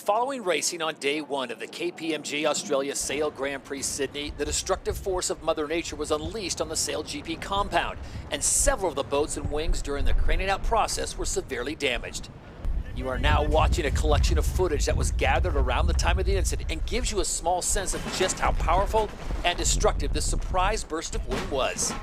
Following racing on day one of the KPMG Australia Sail Grand Prix Sydney, the destructive force of Mother Nature was unleashed on the SailGP compound, and several of the boats and wings during the craning out process were severely damaged. You are now watching a collection of footage that was gathered around the time of the incident and gives you a small sense of just how powerful and destructive this surprise burst of wind was.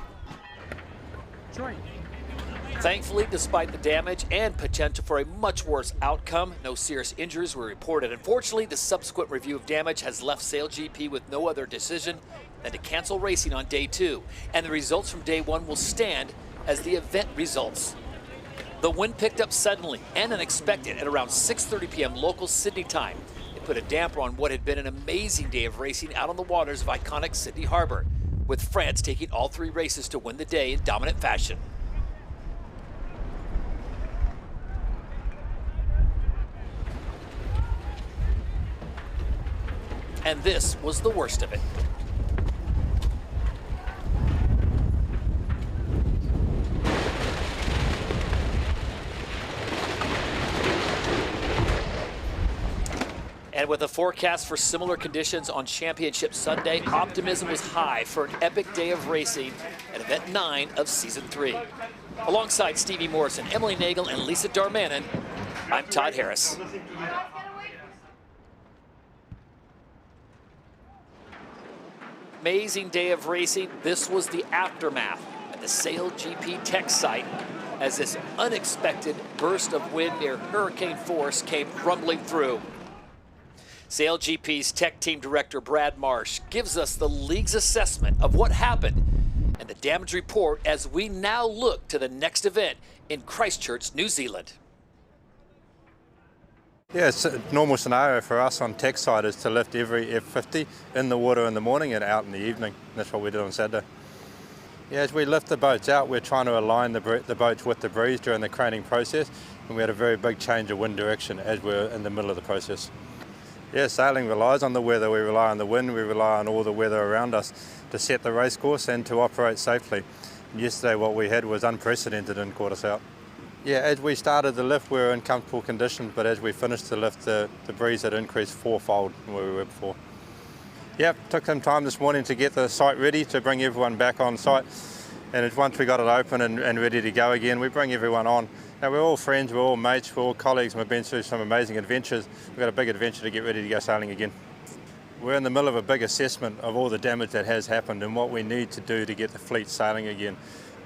Thankfully, despite the damage and potential for a much worse outcome, no serious injuries were reported. Unfortunately, the subsequent review of damage has left SailGP with no other decision than to cancel racing on day two, and the results from day one will stand as the event results. The wind picked up suddenly and unexpected at around 6:30 p.m. local Sydney time. It put a damper on what had been an amazing day of racing out on the waters of iconic Sydney Harbour, with France taking all three races to win the day in dominant fashion. And this was the worst of it. And with a forecast for similar conditions on Championship Sunday, optimism was high for an epic day of racing at event 9 of season 3. Alongside Stevie Morrison, Emily Nagel, and Lisa Darmanin, I'm Todd Harris. Amazing day of racing. This was the aftermath at the SailGP tech site as this unexpected burst of wind near hurricane force came rumbling through. SailGP's tech team director Brad Marsh gives us the league's assessment of what happened and the damage report as we now look to the next event in Christchurch, New Zealand. Yeah, it's a normal scenario for us on tech side is to lift every F50 in the water in the morning and out in the evening. That's what we did on Saturday. Yeah, as we lift the boats out, we're trying to align the boats with the breeze during the craning process, and we had a very big change of wind direction as we're in the middle of the process. Yeah, sailing relies on the weather, we rely on the wind, we rely on all the weather around us to set the race course and to operate safely. And yesterday what we had was unprecedented and caught us out. Yeah, as we started the lift we were in comfortable conditions, but as we finished the lift the breeze had increased fourfold from where we were before. Yep, took some time this morning to get the site ready to bring everyone back on site, and once we got it open and ready to go again, we bring everyone on. Now we're all friends, we're all mates, we're all colleagues, and we've been through some amazing adventures. We've got a big adventure to get ready to go sailing again. We're in the middle of a big assessment of all the damage that has happened and what we need to do to get the fleet sailing again.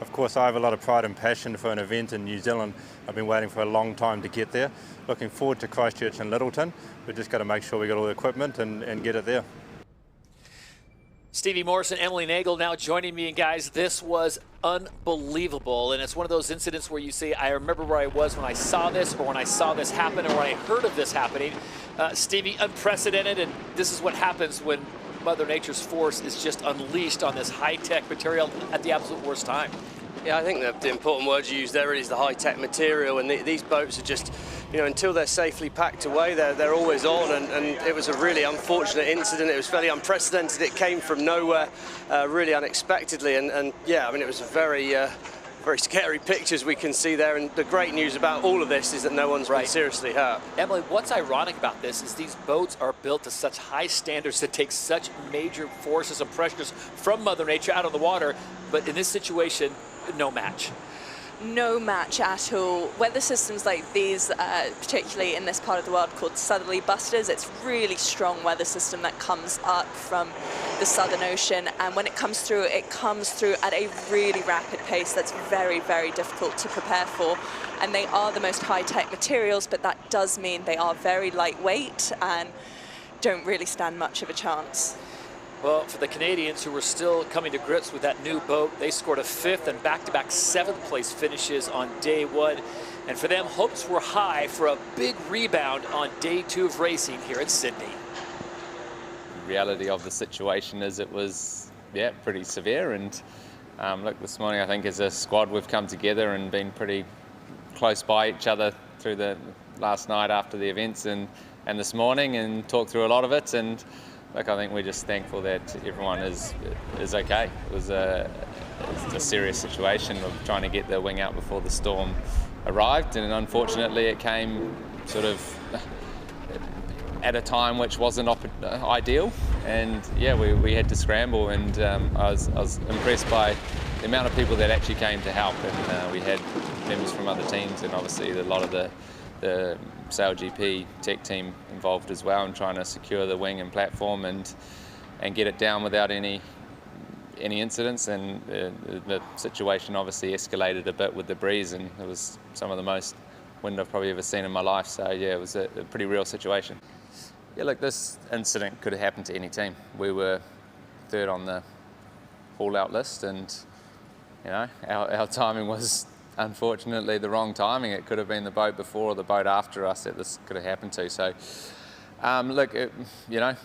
Of course, I have a lot of pride and passion for an event in New Zealand. I've been waiting for a long time to get there. Looking forward to Christchurch and Littleton. We've just got to make sure we got all the equipment and get it there. Stevie Morrison, Emily Nagel now joining me, and guys, this was unbelievable. And it's one of those incidents where you say, I remember where I was when I saw this, or when I saw this happen, or when I heard of this happening. Stevie, unprecedented, and this is what happens when Mother Nature's force is just unleashed on this high-tech material at the absolute worst time. Yeah, I think the important word you used there is the high-tech material, and these boats are just, you know, until they're safely packed away, they're always on, and it was a really unfortunate incident. It was fairly unprecedented. It came from nowhere, really unexpectedly, and yeah, I mean, it was a very scary pictures we can see there, and the great news about all of this is that no one's been seriously hurt. Emily, what's ironic about this is these boats are built to such high standards that take such major forces and pressures from Mother Nature out on the water, but in this situation, no match. No match at all. Weather systems like these, particularly in this part of the world called southerly busters, it's really strong weather system that comes up from the Southern Ocean, and when it comes through at a really rapid pace that's very, very difficult to prepare for. And they are the most high-tech materials, but that does mean they are very lightweight and don't really stand much of a chance. Well, for the Canadians who were still coming to grips with that new boat, they scored a 5th and back-to-back 7th place finishes on day one. And for them, hopes were high for a big rebound on day 2 of racing here at Sydney. The reality of the situation is it was, yeah, pretty severe. And look, this morning I think as a squad we've come together and been pretty close by each other through the last night after the events and this morning, and talked through a lot of it. And look, I think we're just thankful that everyone is okay. It was a serious situation of trying to get the wing out before the storm arrived, and unfortunately it came sort of at a time which wasn't ideal, and yeah, we had to scramble, and I was impressed by the amount of people that actually came to help, and we had members from other teams, and obviously a lot of the SailGP tech team involved as well in trying to secure the wing and platform and get it down without any incidents. And the situation obviously escalated a bit with the breeze, and it was some of the most wind I've probably ever seen in my life. So yeah, it was a pretty real situation. Yeah, look, this incident could have happened to any team. We were third on the haul-out list, and you know, our timing was unfortunately the wrong timing. It could have been the boat before or the boat after us that this could have happened to. So look, you know,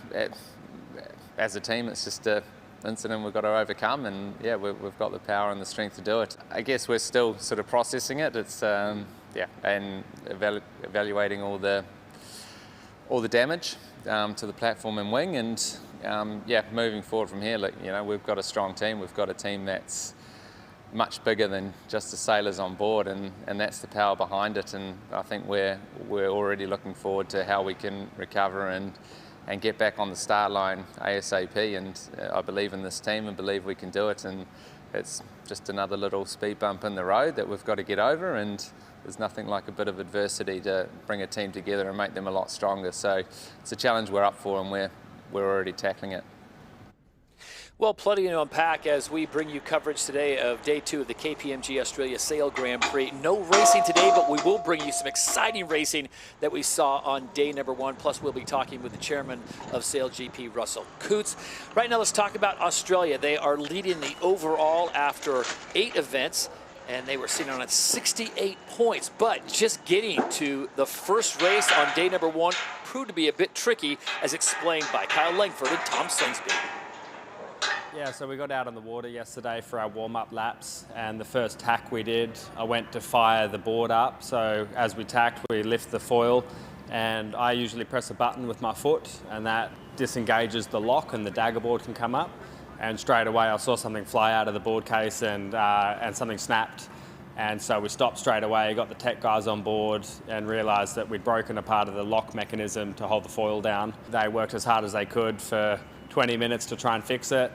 as a team, it's just an incident we've got to overcome, and yeah, we've got the power and the strength to do it. I guess we're still sort of processing it. It's yeah, and evaluating all the damage to the platform and wing, and yeah, moving forward from here. Like, you know, we've got a strong team. We've got a team that's much bigger than just the sailors on board, and that's the power behind it. And I think we're already looking forward to how we can recover and get back on the start line ASAP. And I believe in this team and believe we can do it. And it's just another little speed bump in the road that we've got to get over. And there's nothing like a bit of adversity to bring a team together and make them a lot stronger. So it's a challenge we're up for, and we're already tackling it. Well, plenty to unpack as we bring you coverage today of day 2 of the KPMG Australia Sail Grand Prix. No racing today, but we will bring you some exciting racing that we saw on day number 1. Plus, we'll be talking with the chairman of SailGP, Russell Coots. Right now, let's talk about Australia. They are leading the overall after 8 events, and they were sitting on 68 points. But just getting to the first race on day number 1 proved to be a bit tricky, as explained by Kyle Langford and Tom Slingsby. Yeah, so we got out on the water yesterday for our warm-up laps, and the first tack we did, I went to fire the board up. So as we tacked, we lift the foil, and I usually press a button with my foot, and that disengages the lock and the dagger board can come up. And straight away I saw something fly out of the board case, and something snapped. And so we stopped straight away, got the tech guys on board, and realised that we'd broken a part of the lock mechanism to hold the foil down. They worked as hard as they could for 20 minutes to try and fix it.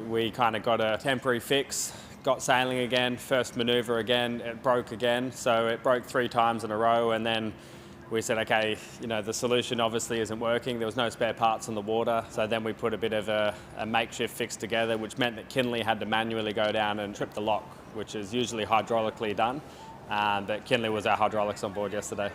We kind of got a temporary fix, got sailing again, first manoeuvre again, it broke again. So it broke 3 times in a row, and then we said, okay, you know, the solution obviously isn't working. There was no spare parts on the water. So then we put a bit of a makeshift fix together, which meant that Kinley had to manually go down and trip the lock, which is usually hydraulically done. But Kinley was our hydraulics on board yesterday.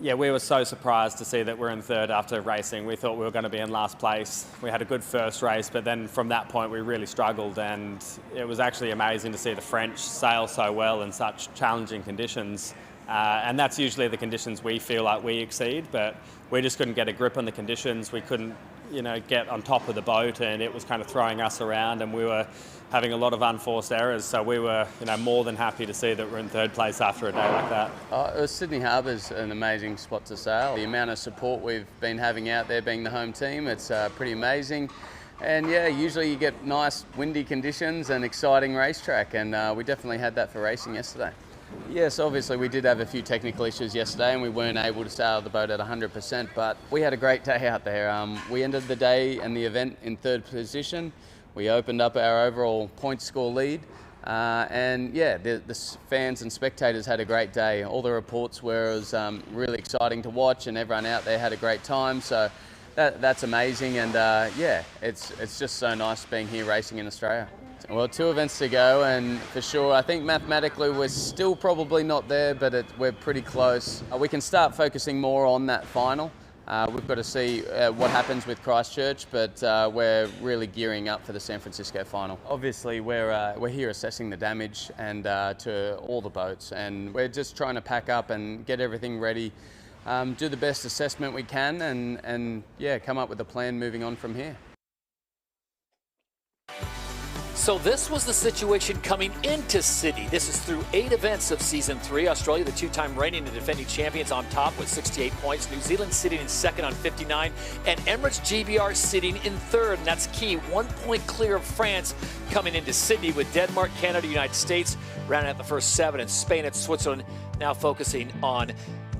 Yeah, we were so surprised to see that we're in third after racing. We thought we were going to be in last place. We had a good first race, but then from that point we really struggled, and it was actually amazing to see the French sail so well in such challenging conditions. And that's usually the conditions we feel like we exceed, but we just couldn't get a grip on the conditions. We couldn't, you know, get on top of the boat, and it was kind of throwing us around, and we were having a lot of unforced errors. So we were, you know, more than happy to see that we're in third place after a day like that. Sydney Harbour's an amazing spot to sail. The amount of support we've been having out there, being the home team, it's pretty amazing. And yeah, usually you get nice windy conditions and exciting racetrack, and we definitely had that for racing yesterday. Yes, obviously we did have a few technical issues yesterday, and we weren't able to sail the boat at 100%, but we had a great day out there. We ended the day and the event in third position. We opened up our overall point score lead, and yeah, the fans and spectators had a great day. All the reports were it was really exciting to watch, and everyone out there had a great time. So that's amazing, and yeah, it's just so nice being here racing in Australia. Well, 2 events to go, and for sure, I think mathematically we're still probably not there, but we're pretty close. We can start focusing more on that final. We've got to see what happens with Christchurch, but we're really gearing up for the San Francisco final. Obviously, we're here assessing the damage and to all the boats, and we're just trying to pack up and get everything ready, do the best assessment we can, and yeah, come up with a plan moving on from here. So this was the situation coming into Sydney. This is through 8 events of Season 3. Australia, the 2-time reigning and defending champions, on top with 68 points. New Zealand sitting in second on 59. And Emirates GBR sitting in third. And that's key. 1 point clear of France coming into Sydney, with Denmark, Canada, United States rounding out the first 7. And Spain and Switzerland now focusing on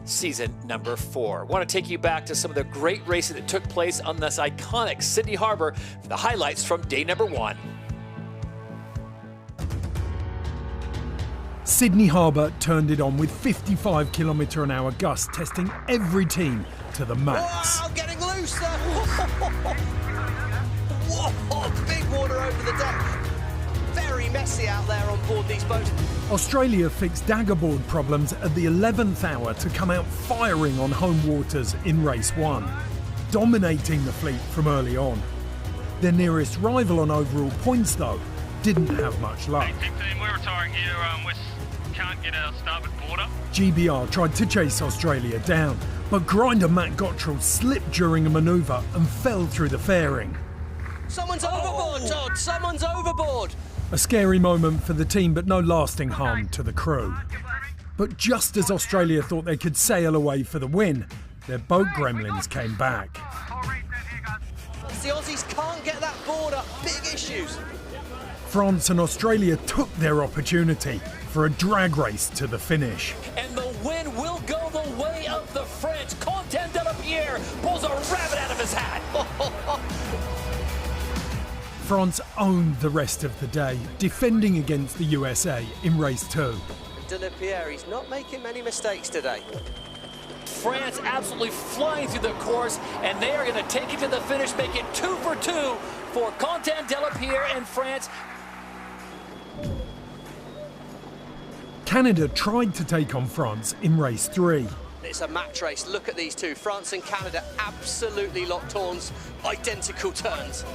season number 4. I want to take you back to some of the great racing that took place on this iconic Sydney Harbour for the highlights from day number 1. Sydney Harbour turned it on with 55km/h gusts, testing every team to the max. Wow, getting loose there. Whoa, big water over the deck. Very messy out there on board these boats. Australia fixed daggerboard problems at the 11th hour to come out firing on home waters in race 1, dominating the fleet from early on. Their nearest rival on overall points, though, didn't have much luck. Hey, team, we're retiring here. We can't get our starboard board up. GBR tried to chase Australia down, but grinder Matt Gottrell slipped during a manoeuvre and fell through the fairing. Someone's overboard, Todd. Someone's overboard. A scary moment for the team, but no lasting harm to the crew. But just as Australia thought they could sail away for the win, their boat gremlins came back. The Aussies can't get that board up. Big issues. France and Australia took their opportunity for a drag race to the finish. And the win will go the way of the French. Quentin Delapierre pulls a rabbit out of his hat. France owned the rest of the day, defending against the USA in race 2. Delapierre, he's not making many mistakes today. France absolutely flying through the course, and they are going to take it to the finish, make it 2 for 2 for Quentin Delapierre and France. Canada tried to take on France in race 3. It's a match race. Look at these two. France and Canada absolutely locked horns. Identical turns.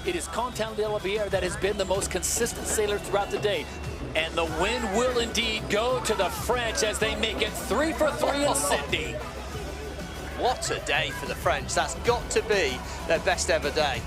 It is Quentin Delapierre that has been the most consistent sailor throughout the day. And the win will indeed go to the French as they make it 3 for 3 in Sydney. What a day for the French. That's got to be their best ever day.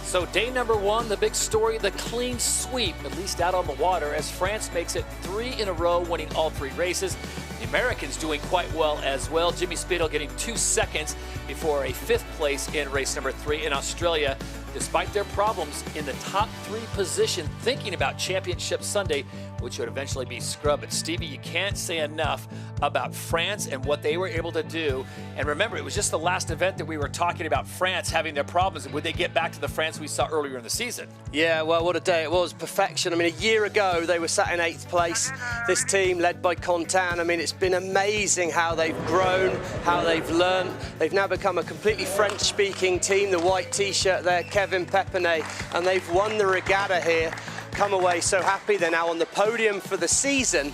So day number 1, the big story, the clean sweep, at least out on the water, as France makes it 3 in a row, winning all 3 races. The Americans doing quite well as well. Jimmy Spithill getting 2 seconds before a 5th place in race number 3 in Australia. Despite their problems in the top 3 position, thinking about Championship Sunday, which would eventually be scrubbed. But Stevie, you can't say enough about France and what they were able to do. And remember, it was just the last event that we were talking about France having their problems. Would they get back to the France we saw earlier in the season? Yeah, well, what a day it was. Perfection. I mean, a year ago, they were sat in 8th place. This team, led by Quentin, I mean, it's been amazing how they've grown, how they've learned. They've now become a completely French-speaking team. The white T-shirt there, Kevin Pepenet, and they've won the regatta here. Come away so happy. They're now on the podium for the season.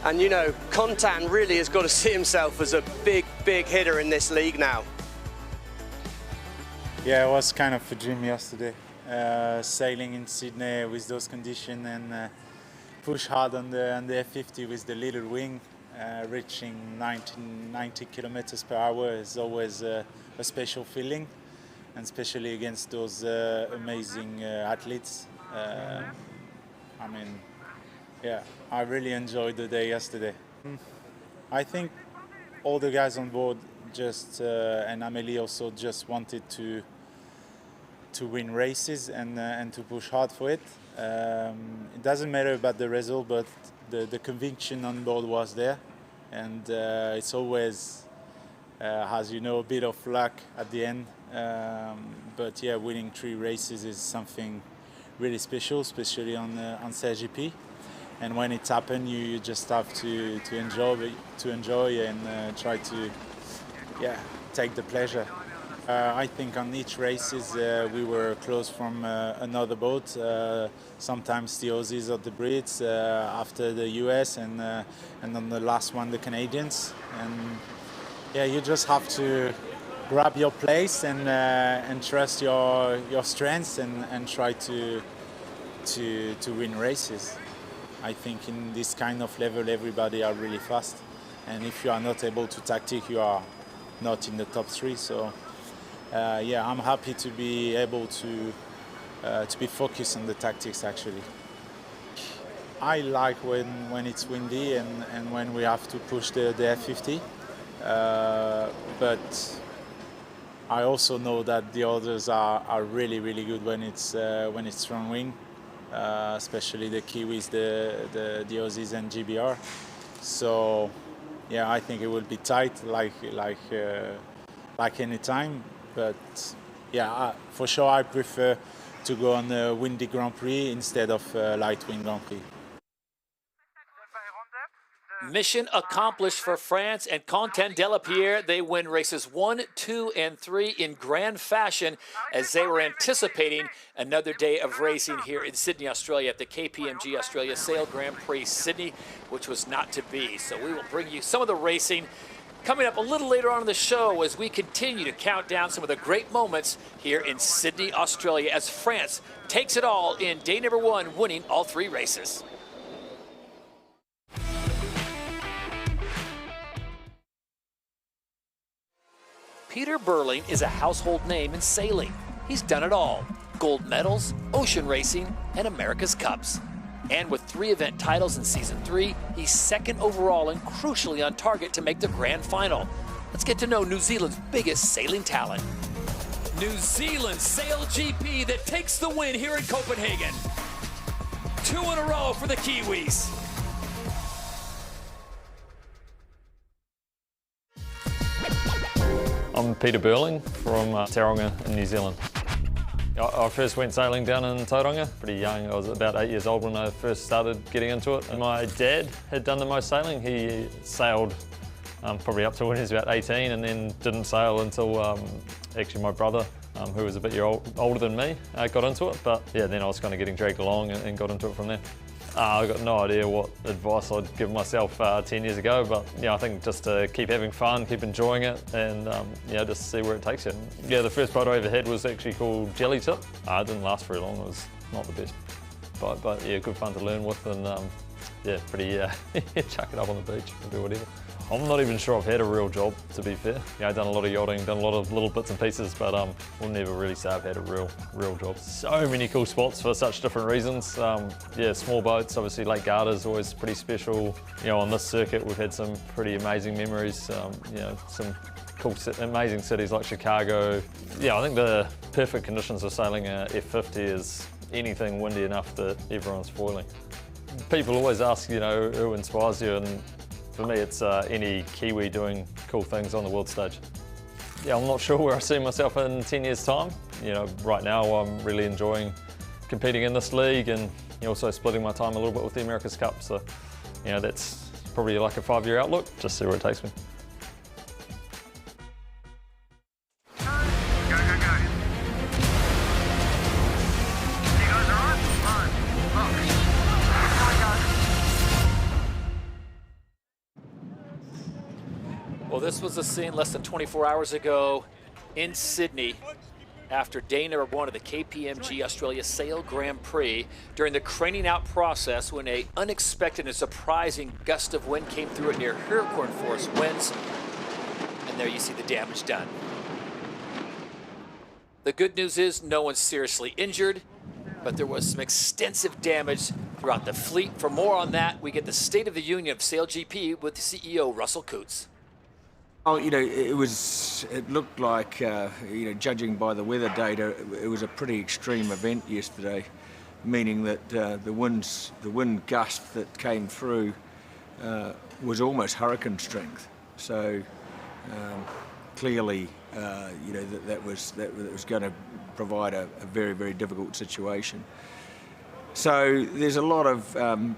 And, you know, Quentin really has got to see himself as a big, big hitter in this league now. Yeah, it was kind of a dream yesterday. Sailing in Sydney with those conditions and push hard on the F50 with the little wing, reaching 90 kilometers per hour is always a special feeling, and especially against those amazing athletes. I mean, yeah, I really enjoyed the day yesterday. I think all the guys on board just, and Amélie also just wanted to win races and to push hard for it. It doesn't matter about the result, but the conviction on board was there. And it's always, as you know, a bit of luck at the end. But yeah, winning 3 races is something really special, especially on SailGP. And when it's happened, you just have to enjoy and try to take the pleasure. I think on each races we were close from another boat. Sometimes the Aussies or the Brits, after the US, and on the last one the Canadians. And yeah, you just have to grab your place and trust your strengths and try to win races. I think in this kind of level everybody are really fast, and if you are not able to tactic, you are not in the top 3. So yeah, I'm happy to be able to be focused on the tactics actually. I like when it's windy and when we have to push the F50, but I also know that the others are really good when it's strong wind. especially the Kiwis, the Aussies and GBR. So yeah, I think it will be tight like any time. But yeah, for sure I prefer to go on a windy Grand Prix instead of light wind Grand Prix. Mission accomplished for France and Quentin Delapierre. They win races 1, 2, and 3 in grand fashion as they were anticipating another day of racing here in Sydney, Australia at the KPMG Australia Sail Grand Prix Sydney, which was not to be. So we will bring you some of the racing coming up a little later on in the show as we continue to count down some of the great moments here in Sydney, Australia as France takes it all in day number 1, winning all 3 races. Peter Burling is a household name in sailing. He's done it all: gold medals, ocean racing, and America's Cups. And with 3 event titles in season 3, he's 2nd overall and crucially on target to make the grand final. Let's get to know New Zealand's biggest sailing talent. New Zealand SailGP that takes the win here in Copenhagen. 2 in a row for the Kiwis. I'm Peter Burling from Tauranga in New Zealand. I first went sailing down in Tauranga pretty young. I was about 8 years old when I first started getting into it. And my dad had done the most sailing. He sailed probably up to when he was about 18 and then didn't sail until actually my brother, who was a bit older than me, got into it. But yeah, then I was kind of getting dragged along and got into it from there. I got no idea what advice I'd give myself 10 years ago, but yeah, I think just to keep having fun, keep enjoying it, and yeah, just see where it takes you. Yeah, the first boat I ever had was actually called Jelly Tip. It didn't last very long. It was not the best boat, but yeah, good fun to learn with, and yeah, pretty chuck it up on the beach and do whatever. I'm not even sure I've had a real job, to be fair. Yeah, I've done a lot of yachting, done a lot of little bits and pieces, but we'll never really say I've had a real job. So many cool spots for such different reasons. Yeah, small boats, obviously Lake Garda's always pretty special. You know, on this circuit we've had some pretty amazing memories. You know, some cool, amazing cities like Chicago. Yeah, I think the perfect conditions for sailing a F50 is anything windy enough that everyone's foiling. People always ask, you know, who inspires you, and for me, it's any Kiwi doing cool things on the world stage. Yeah, I'm not sure where I see myself in 10 years' time. You know, right now I'm really enjoying competing in this league and also splitting my time a little bit with the America's Cup. So, you know, that's probably like a 5-year outlook. Just see where it takes me. Well, this was a scene less than 24 hours ago in Sydney after day number 1 of the KPMG Australia Sail Grand Prix during the craning out process when an unexpected and surprising gust of wind came through at near hurricane force winds. And there you see the damage done. The good news is no one's seriously injured, but there was some extensive damage throughout the fleet. For more on that, we get the State of the Union of SailGP with the CEO, Russell Coutts. Oh, you know, it looked like, you know, judging by the weather data, it was a pretty extreme event yesterday, meaning that the wind gust that came through was almost hurricane strength. So clearly, you know, that was going to provide a very, very difficult situation. So there's a lot of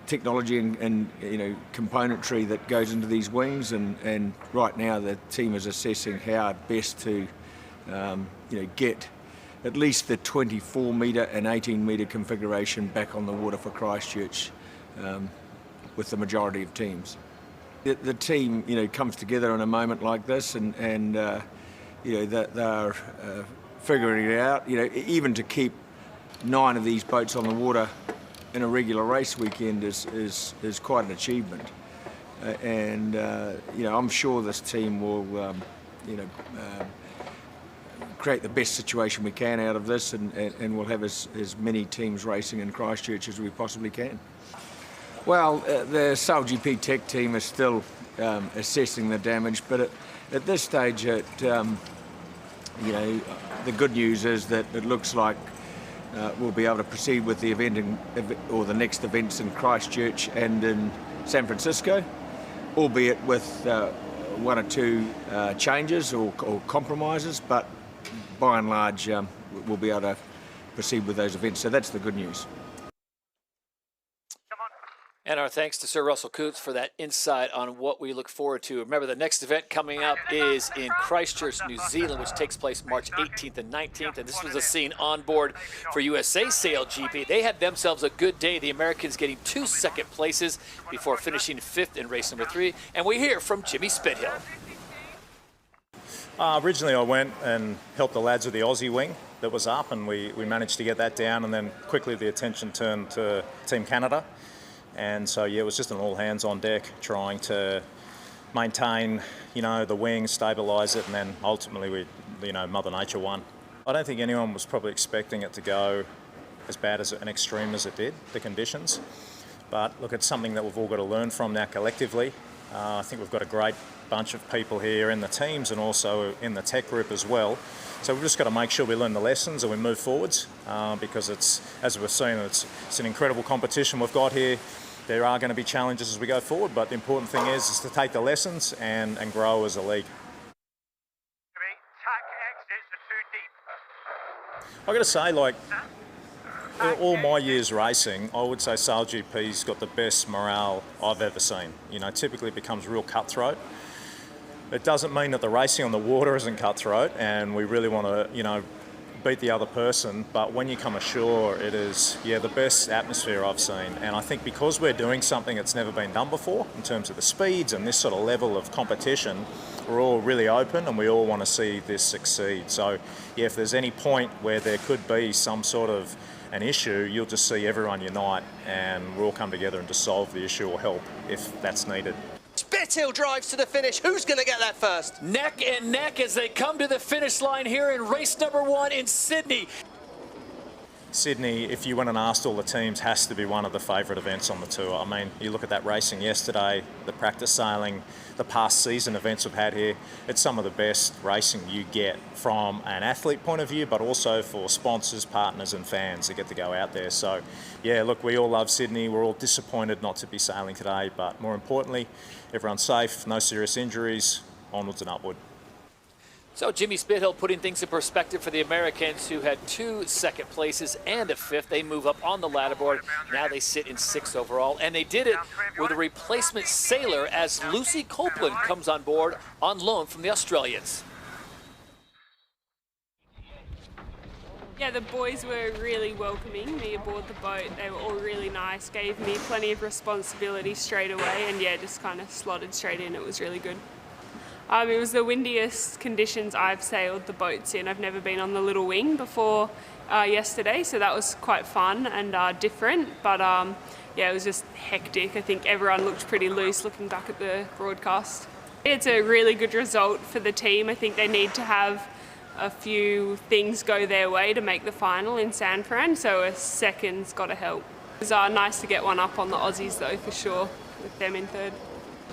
technology and you know, componentry that goes into these wings, and right now the team is assessing how best to you know, get at least the 24-metre and 18-metre configuration back on the water for Christchurch with the majority of teams. The team, you know, comes together in a moment like this, and you know, they're figuring it out. You know, even to keep 9 of these boats on the water in a regular race weekend is quite an achievement, and you know, I'm sure this team will you know, create the best situation we can out of this, and we'll have as many teams racing in Christchurch as we possibly can. Well, the SailGP tech team is still assessing the damage, but at this stage, you know, the good news is that it looks like we'll be able to proceed with the event or the next events in Christchurch and in San Francisco, albeit with one or two changes or compromises, but by and large we'll be able to proceed with those events. So that's the good news. And our thanks to Sir Russell Coutts for that insight on what we look forward to. Remember, the next event coming up is in Christchurch, New Zealand, which takes place March 18th and 19th. And this was a scene on board for USA SailGP. They had themselves a good day. The Americans getting 2 second places before finishing 5th in race number 3. And we hear from Jimmy Spithill. Originally, I went and helped the lads with the Aussie wing that was up, and we managed to get that down. And then quickly the attention turned to Team Canada. And so, yeah, it was just an all hands on deck trying to maintain, the wing, stabilise it, and then ultimately Mother Nature won. I don't think anyone was probably expecting it to go as bad as an extreme as it did, the conditions. But look, it's something that we've all got to learn from now collectively. I think we've got a great bunch of people here in the teams and also in the tech group as well. So we've just got to make sure we learn the lessons and we move forwards because it's, as we're seeing, it's an incredible competition we've got here. There are going to be challenges as we go forward, but the important thing is to take the lessons and grow as a league. I've got to say, in all my years racing, I would say SailGP's got the best morale I've ever seen. Typically it becomes real cutthroat. It doesn't mean that the racing on the water isn't cutthroat and we really want to, beat the other person, but when you come ashore, it is, the best atmosphere I've seen. And I think because we're doing something that's never been done before in terms of the speeds and this sort of level of competition, we're all really open and we all want to see this succeed. So, if there's any point where there could be some sort of an issue, you'll just see everyone unite and we'll all come together and just solve the issue or help if that's needed. Spithill drives to the finish. Who's going to get that first? Neck and neck as they come to the finish line here in race number 1 in Sydney. Sydney, if you went and asked all the teams, has to be one of the favourite events on the tour. I mean, you look at that racing yesterday, the practice sailing, the past season events we've had here, it's some of the best racing you get from an athlete point of view, but also for sponsors, partners and fans that get to go out there. So, look, we all love Sydney. We're all disappointed not to be sailing today, but more importantly, everyone's safe, no serious injuries, onwards and upward. So Jimmy Spithill putting things in perspective for the Americans who had 2 second places and a 5th. They move up on the ladder board. Now they sit in 6th overall. And they did it with a replacement sailor as Lucy Copeland comes on board on loan from the Australians. Yeah, the boys were really welcoming me aboard the boat. They were all really nice, gave me plenty of responsibility straight away, and just kind of slotted straight in. It was really good. It was the windiest conditions I've sailed the boats in. I've never been on the little wing before yesterday, so that was quite fun and different. But it was just hectic. I think everyone looked pretty loose looking back at the broadcast. It's a really good result for the team. I think they need to have a few things go their way to make the final in San Fran, so a second's got to help. It was nice to get one up on the Aussies though, for sure, with them in 3rd.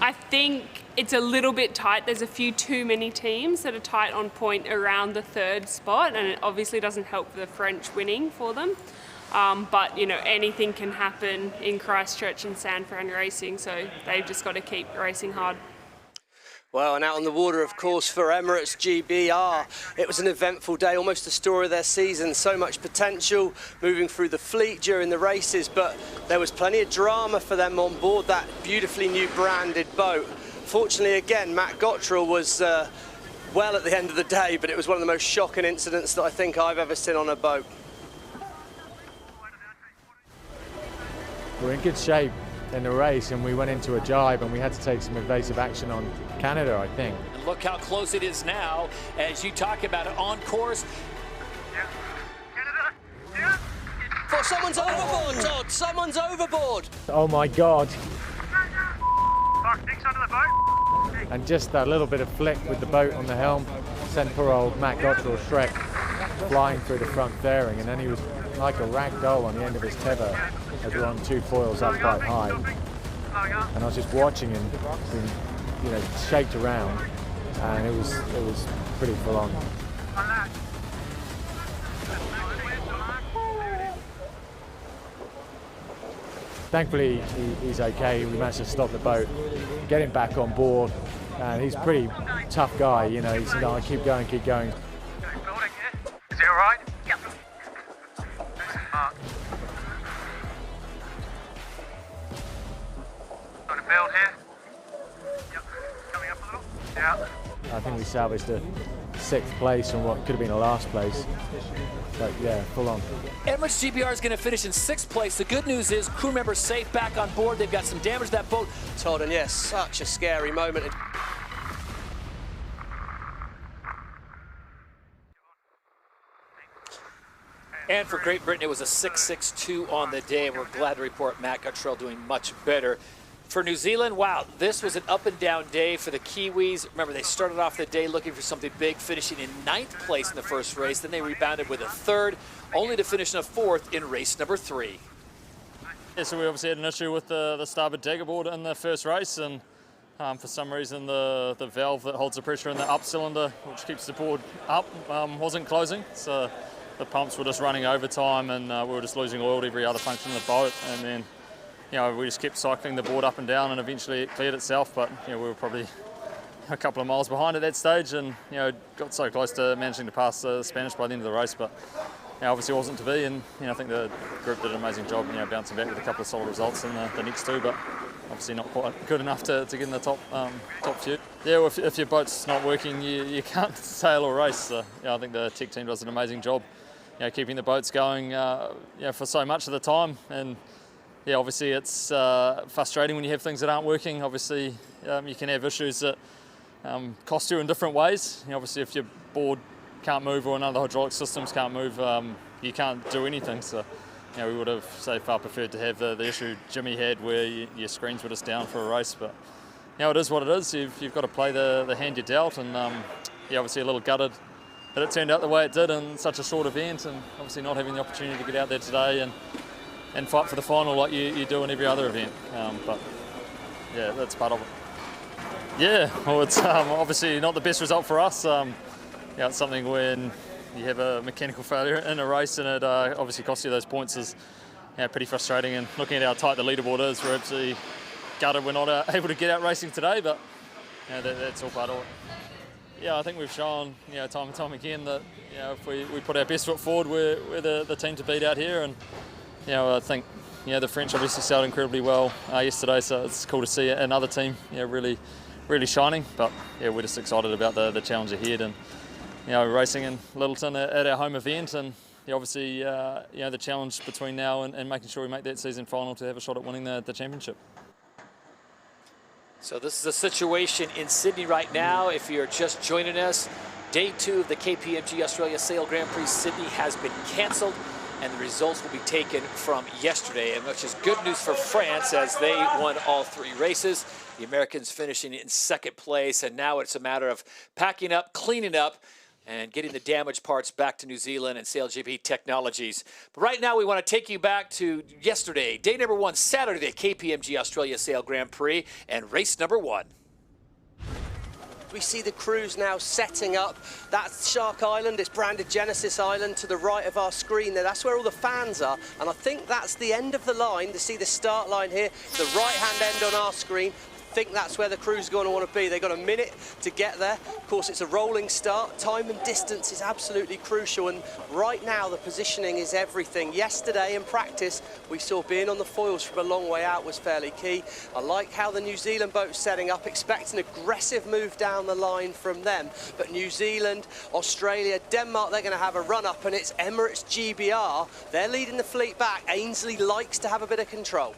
I think it's a little bit tight. There's a few too many teams that are tight on point around the 3rd spot, and it obviously doesn't help the French winning for them. But anything can happen in Christchurch and San Fran racing, so they've just got to keep racing hard. Well, and out on the water, of course, for Emirates GBR. It was an eventful day, almost the story of their season. So much potential moving through the fleet during the races, but there was plenty of drama for them on board that beautifully new branded boat. Fortunately, again, Matt Gottrell was well at the end of the day, but it was one of the most shocking incidents that I think I've ever seen on a boat. We're in good shape in the race, and we went into a jibe and we had to take some evasive action on Canada, I think. And look how close it is now as you talk about it on course. Oh, someone's overboard, Todd! Someone's overboard! Oh my God. Nick's under the boat. And just that little bit of flick with the boat on the helm sent poor old Matt Gottrell Shrek flying through the front fairing, and then he was like a rag doll on the end of his tether as we're on 2 foils up quite high. And I was just watching him being, shaped around, and it was pretty full on. Thankfully, he's okay. We managed to stop the boat, get him back on board, and he's a pretty tough guy. You know, he said, "Oh, keep going, keep going." Is it all right? Yep. Got a build here. Yep. Coming up a little. Yeah. I think we salvaged a 6th place from what could have been a last place. But yeah, full on. Emirates GBR is going to finish in 6th place. The good news is crew members safe back on board. They've got some damage to that boat. Todd, and yes, such a scary moment. And for Great Britain, it was a 6.62 on the day, and we're glad to report Matt Cottrell doing much better. For New Zealand, wow, this was an up and down day for the Kiwis. Remember, they started off the day looking for something big, finishing in 9th place in the first race. Then they rebounded with a 3rd, only to finish in a 4th in race number 3. Yeah, so we obviously had an issue with the starboard dagger board in the first race, and for some reason the valve that holds the pressure in the up cylinder, which keeps the board up, wasn't closing. So the pumps were just running overtime, and we were just losing oil to every other function of the boat. And then, you know, we just kept cycling the board up and down, and eventually it cleared itself. But you know, we were probably a couple of miles behind at that stage, and you know, got so close to managing to pass the Spanish by the end of the race, but you know, obviously wasn't to be. And you know, I think the group did an amazing job, you know, bouncing back with a couple of solid results in the next two, but obviously not quite good enough to get in the top few. Yeah, well, if your boat's not working, you can't sail or race. So, you know, I think the tech team does an amazing job, you know, keeping the boats going, you know, for so much of the time. And yeah, obviously it's frustrating when you have things that aren't working. Obviously, you can have issues that cost you in different ways. You know, obviously, if your board can't move or none of the hydraulic systems can't move, you can't do anything. So, you know, we would have, say, far preferred to have the issue Jimmy had, where your screens were just down for a race. But you know, it is what it is. You've got to play the hand you're dealt, and yeah, obviously a little gutted that it turned out the way it did in such a short event, and obviously not having the opportunity to get out there today and fight for the final like you do in every other event. But yeah, that's part of it. Yeah, well, it's obviously not the best result for us. Yeah, it's something when you have a mechanical failure in a race, and it obviously costs you those points, is, you know, pretty frustrating. And looking at how tight the leaderboard is, we're absolutely gutted we're not able to get out racing today, but you know, that's all part of it. Yeah, I think we've shown, you know, time and time again that, you know, if we put our best foot forward, we're the team to beat out here. And you know, I think, you know, the French obviously sailed incredibly well yesterday, so it's cool to see another team, you know, really shining. But yeah, we're just excited about the challenge ahead, and you know, racing in Littleton at our home event, and yeah, obviously you know, the challenge between now and making sure we make that season final to have a shot at winning the championship. So this is a situation in Sydney right now. If you're just joining us, day 2 of the KPMG Australia Sail Grand Prix Sydney has been cancelled, and the results will be taken from yesterday, and which is good news for France, as they won all 3 races. The Americans finishing in 2nd place, and now it's a matter of packing up, cleaning up, and getting the damaged parts back to New Zealand and SailGP Technologies. But right now we want to take you back to yesterday, day number 1, Saturday, KPMG Australia Sail Grand Prix, and race number 1. We see the crews now setting up. That's Shark Island, it's branded Genesis Island to the right of our screen there. That's where all the fans are, and I think that's the end of the line. To see the start line here, the right-hand end on our screen. I think that's where the crew's going to want to be. They've got a minute to get there. Of course, it's a rolling start. Time and distance is absolutely crucial, and right now the positioning is everything. Yesterday in practice, we saw being on the foils from a long way out was fairly key. I like how the New Zealand boat's setting up, expect an aggressive move down the line from them. But New Zealand, Australia, Denmark, they're going to have a run-up, and it's Emirates GBR. They're leading the fleet back. Ainsley likes to have a bit of control.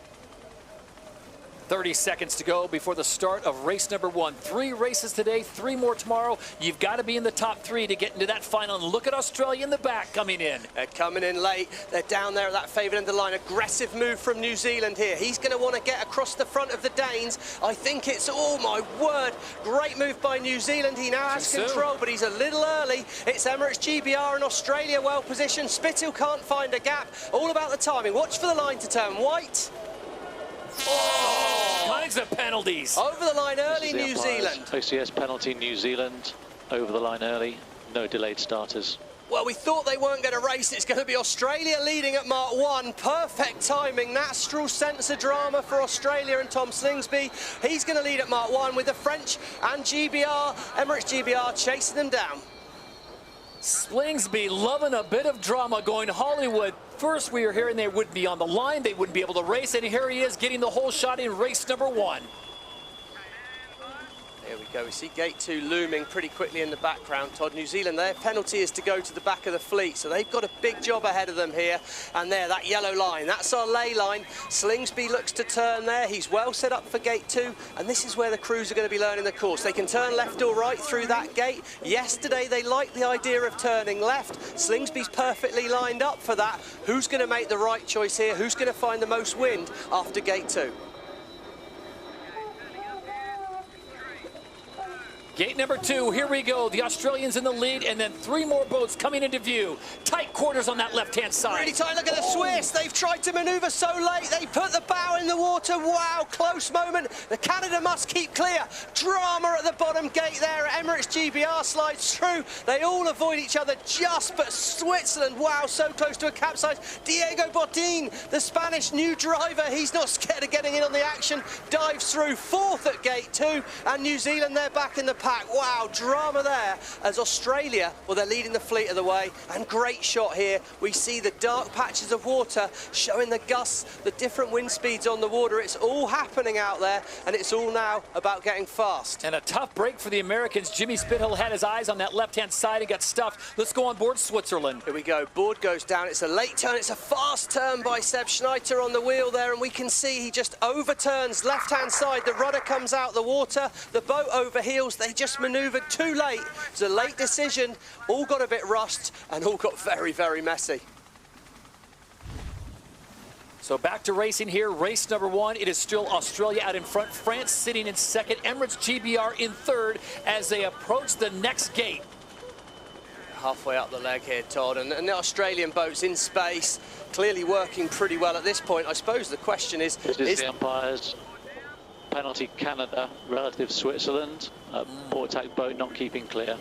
30 seconds to go before the start of race number 1. 3 races today, 3 more tomorrow. You've got to be in the top 3 to get into that final. And look at Australia in the back coming in. They're coming in late. They're down there at that favoured end of the line. Aggressive move from New Zealand here. He's going to want to get across the front of the Danes. I think it's, oh my word, great move by New Zealand. He now has control, but he's a little early. It's Emirates GBR and Australia well positioned. Spithill can't find a gap. All about the timing. Watch for the line to turn. White. Oh, kinds of penalties. Over the line early, New Zealand. OCS penalty, New Zealand. Over the line early. No delayed starters. Well, we thought they weren't going to race. It's going to be Australia leading at Mark 1. Perfect timing. Natural sense of drama for Australia and Tom Slingsby. He's going to lead at Mark 1 with the French and GBR, Emirates GBR, chasing them down. Slingsby loving a bit of drama, going Hollywood. First, we were hearing they wouldn't be on the line, they wouldn't be able to race, and here he is getting the whole shot in race number 1. Here we go, we see gate 2 looming pretty quickly in the background, Todd. New Zealand, their penalty is to go to the back of the fleet, so they've got a big job ahead of them here. And there, that yellow line, that's our lay line. Slingsby looks to turn there. He's well set up for gate 2, and this is where the crews are going to be learning the course. They can turn left or right through that gate. Yesterday, they liked the idea of turning left. Slingsby's perfectly lined up for that. Who's going to make the right choice here? Who's going to find the most wind after gate 2? Gate number 2, here we go. The Australians in the lead, and then 3 more boats coming into view. Tight quarters on that left-hand side. Really tight. Look at the Swiss. They've tried to manoeuvre so late. They put the bow in the water. Wow, close moment. The Canada must keep clear. Drama at the bottom gate there. Emirates GBR slides through. They all avoid each other just, but Switzerland, wow, so close to a capsize. Diego Botín, the Spanish new driver, he's not scared of getting in on the action. Dives through 4th at gate 2, and New Zealand, they're back in the pack. Wow, drama there as Australia, well, they're leading the fleet of the way, and great shot here. We see the dark patches of water showing the gusts, the different wind speeds on the water. It's all happening out there, and it's all now about getting fast. And a tough break for the Americans. Jimmy Spithill had his eyes on that left-hand side and got stuffed. Let's go on board Switzerland. Here we go, board goes down. It's a late turn. It's a fast turn by Seb Schneider on the wheel there, and we can see he just overturns left-hand side. The rudder comes out the water. The boat overheels. They just manoeuvred too late. It's a late decision. All got a bit rushed and all got very, very messy. So back to racing here. Race number 1. It is still Australia out in front. France sitting in 2nd. Emirates GBR in 3rd as they approach the next gate. Halfway up the leg here, Todd, and the Australian boat's in space, clearly working pretty well at this point. I suppose the question is the umpires. Penalty Canada, relative Switzerland. Port attack boat not keeping clear.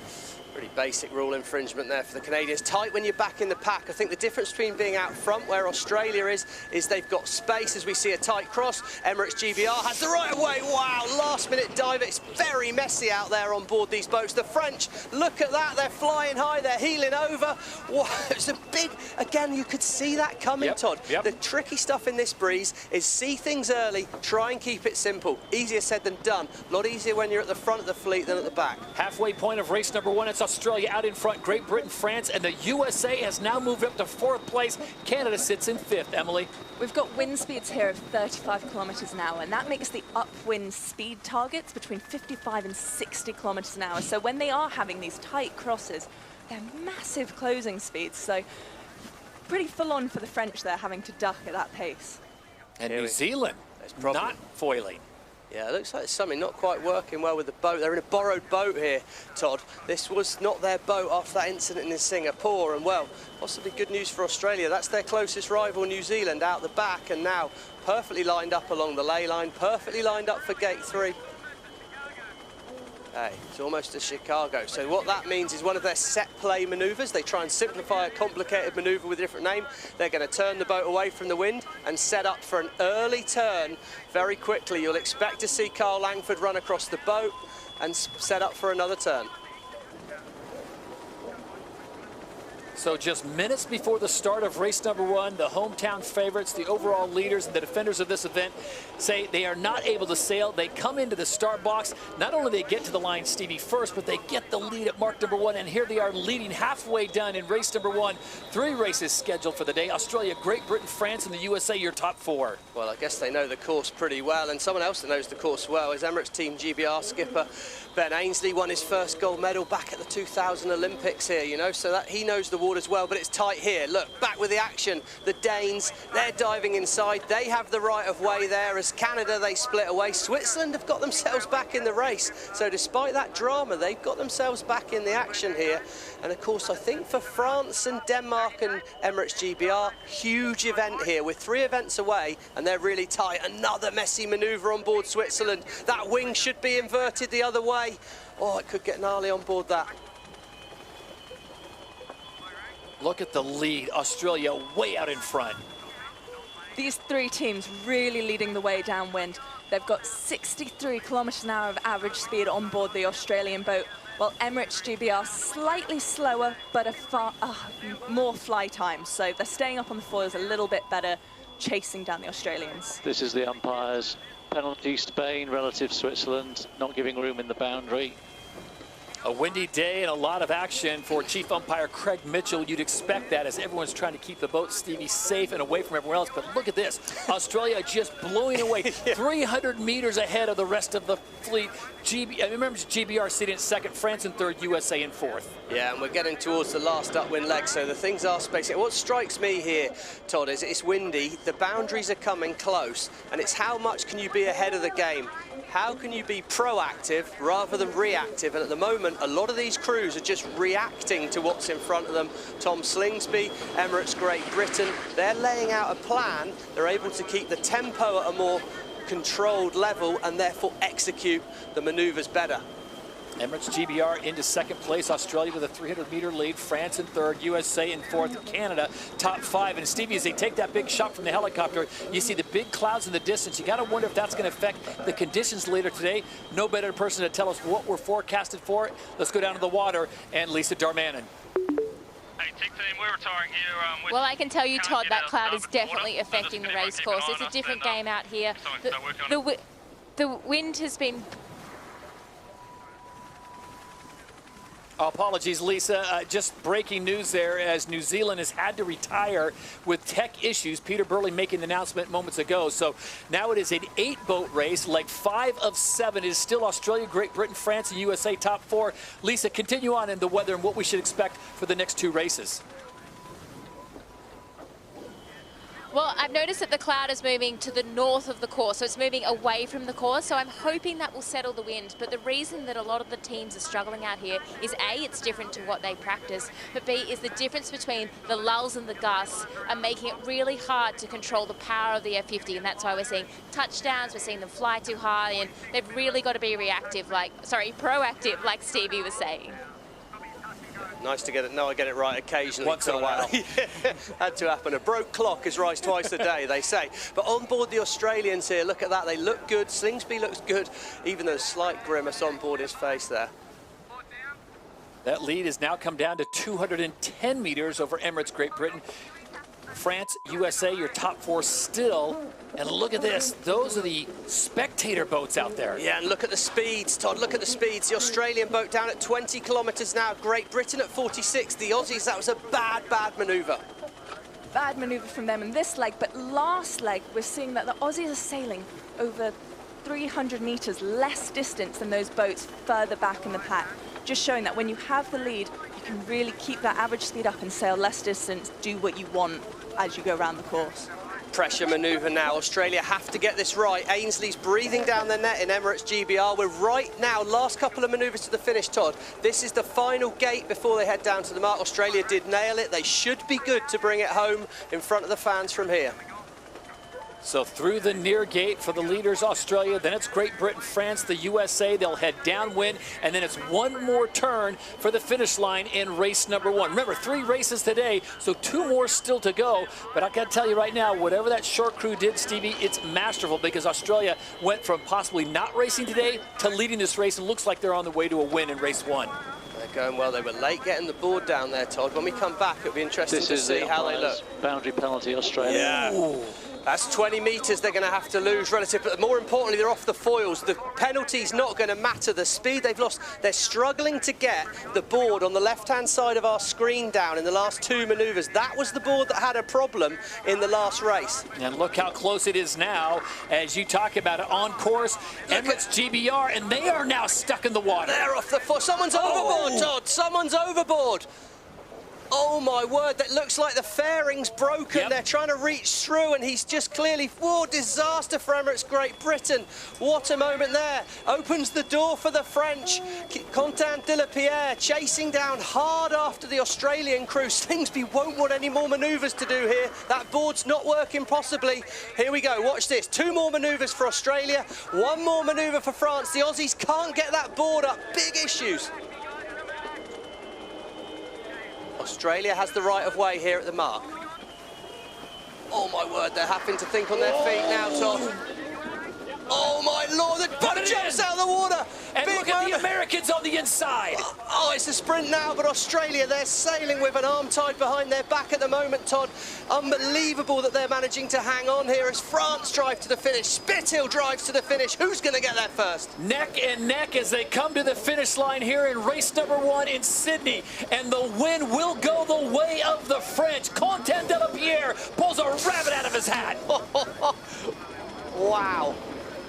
Pretty basic rule infringement there for the Canadians. Tight when you're back in the pack. I think the difference between being out front, where Australia is they've got space as we see a tight cross. Emirates GBR has the right of way. Wow, last minute dive. It's very messy out there on board these boats. The French, look at that. They're flying high. They're heeling over. Wow, it's a big, again, you could see that coming, Todd. The tricky stuff in this breeze is see things early, try and keep it simple. Easier said than done. A lot easier when you're at the front of the fleet than at the back. Halfway point of race number 1. It's Australia out in front, Great Britain, France, and the USA has now moved up to 4th place. Canada sits in 5th. Emily? We've got wind speeds here of 35 kilometres an hour, and that makes the upwind speed targets between 55 and 60 kilometres an hour. So when they are having these tight crosses, they're massive closing speeds. So pretty full on for the French there, having to duck at that pace. And New Zealand not foiling. Yeah, it looks like there's something not quite working well with the boat. They're in a borrowed boat here, Todd. This was not their boat after that incident in Singapore, and well, possibly good news for Australia. That's their closest rival, New Zealand, out the back, and now perfectly lined up along the lay line, perfectly lined up for gate 3. Hey, it's almost a Chicago. So what that means is one of their set play manoeuvres. They try and simplify a complicated manoeuvre with a different name. They're going to turn the boat away from the wind and set up for an early turn very quickly. You'll expect to see Carl Langford run across the boat and set up for another turn. So just minutes before the start of race number 1, the hometown favorites, the overall leaders, and the defenders of this event say they are not able to sail. They come into the start box. Not only they get to the line, Stevie, first, but they get the lead at mark number 1, and here they are leading halfway done in race number 1. 3 races scheduled for the day. Australia, Great Britain, France, and the USA, your top 4. Well, I guess they know the course pretty well, and someone else that knows the course well is Emirates Team GBR skipper Ben Ainsley. Won his first gold medal back at the 2000 Olympics here, you know, so that he knows the waters well, but it's tight here. Look, back with the action. The Danes, they're diving inside. They have the right of way there. As Canada, they split away. Switzerland have got themselves back in the race. So despite that drama, they've got themselves back in the action here. And of course, I think for France and Denmark and Emirates GBR, huge event here. We're 3 events away and they're really tight. Another messy manoeuvre on board Switzerland. That wing should be inverted the other way. Oh, it could get gnarly on board that. Look at the lead. Australia way out in front. These three teams really leading the way downwind. They've got 63 kilometers an hour of average speed on board the Australian boat, while Emirates GBR slightly slower, but more fly time. So they're staying up on the foils a little bit better, chasing down the Australians. This is the umpires. Penalty Spain, relative Switzerland, not giving room in the boundary. A windy day and a lot of action for Chief Umpire Craig Mitchell. You'd expect that as everyone's trying to keep the boat, Stevie, safe and away from everyone else. But look at this. Australia just blowing away 300 meters ahead of the rest of the fleet. Remember GBR sitting in second, France in third, USA in fourth. Yeah, and we're getting towards the last upwind leg, so the things are spacing. What strikes me here, Todd, is it's windy, the boundaries are coming close, and it's how much can you be ahead of the game? How can you be proactive rather than reactive? And at the moment, a lot of these crews are just reacting to what's in front of them. Tom Slingsby, Emirates Great Britain, they're laying out a plan. They're able to keep the tempo at a more controlled level and therefore execute the maneuvers better. Emirates GBR into second place, Australia with a 300-meter lead, France in third, USA in fourth, Canada top five. And Stevie, as they take that big shot from the helicopter, you see the big clouds in the distance. You got to wonder if that's going to affect the conditions later today. No better person to tell us what we're forecasted for. Let's go down to the water and Lisa Darmanin. Well, I can tell you, Todd, that cloud is definitely affecting the race course. It's a different game out here. The wind has been... Apologies, Lisa. Just breaking news there as New Zealand has had to retire with tech issues. Peter Burling making the announcement moments ago. So now it is an 8-boat race. Leg 5 of 7 is still Australia, Great Britain, France, and USA top 4. Lisa, continue on in the weather and what we should expect for the next 2 races. Well, I've noticed that the cloud is moving to the north of the course, so it's moving away from the course, so I'm hoping that will settle the wind. But the reason that a lot of the teams are struggling out here is A, it's different to what they practice, but B, is the difference between the lulls and the gusts are making it really hard to control the power of the F50, and that's why we're seeing touchdowns, we're seeing them fly too high, and they've really got to be proactive, like Stevie was saying. Nice to get it. No, I get it right occasionally. Once in a while. Yeah, had to happen. A broke clock is right twice a day, they say. But on board the Australians here, look at that. They look good. Slingsby looks good, even though a slight grimace on board his face there. That lead has now come down to 210 meters over Emirates Great Britain. France, USA, your top 4 still. And look at this. Those are the spectator boats out there. Yeah, and look at the speeds, Todd. Look at the speeds. The Australian boat down at 20 kilometres now. Great Britain at 46. The Aussies, that was a bad manoeuvre. Bad manoeuvre from them in this leg, but last leg, we're seeing that the Aussies are sailing over 300 metres less distance than those boats further back in the pack. Just showing that when you have the lead, you can really keep that average speed up and sail less distance, do what you want as you go around the course. Pressure manoeuvre now. Australia have to get this right. Ainsley's breathing down the net in Emirates GBR. We're right now, last couple of manoeuvres to the finish, Todd. This is the final gate before they head down to the mark. Australia did nail it. They should be good to bring it home in front of the fans from here. So through the near gate for the leaders, Australia, then it's Great Britain, France, the USA. They'll head downwind, and then it's one more turn for the finish line in race number 1. Remember, 3 races today, so 2 more still to go. But I got to tell you right now, whatever that short crew did, Stevie, it's masterful because Australia went from possibly not racing today to leading this race, and looks like they're on the way to a win in race 1. They're going well. They were late getting the board down there, Todd. When we come back, it'll be interesting to see how they look. Boundary penalty, Australia. Yeah. Ooh. That's 20 metres they're going to have to lose relative, but more importantly, they're off the foils. The penalty's not going to matter. The speed they've lost, they're struggling to get the board on the left-hand side of our screen down in the last 2 manoeuvres. That was the board that had a problem in the last race. And look how close it is now as you talk about it on course. Emirates GBR, and they are now stuck in the water. They're off the foot. Someone's overboard, Todd. Someone's overboard. Oh my word, that looks like the fairing's broken. Yep. They're trying to reach through, and he's just clearly, whoa, disaster for Emirates Great Britain. What a moment there. Opens the door for the French. Quentin de la Pierre chasing down hard after the Australian crew. Slingsby won't want any more manoeuvres to do here. That board's not working possibly. Here we go, watch this. 2 more manoeuvres for Australia, 1 more manoeuvre for France. The Aussies can't get that board up. Big issues. Australia has the right of way here at the mark. Oh my word, they're having to think on their feet now, Todd. Oh my lord, the boat jumps out of the water! And Big look at the moment. Americans on the inside. Oh, it's a sprint now, but Australia, they're sailing with an arm tied behind their back at the moment, Todd. Unbelievable that they're managing to hang on here as France drive to the finish. Spithill drives to the finish. Who's going to get there first? Neck and neck as they come to the finish line here in race number 1 in Sydney. And the win will go the way of the French. Quentin Delapierre pulls a rabbit out of his hat. Wow.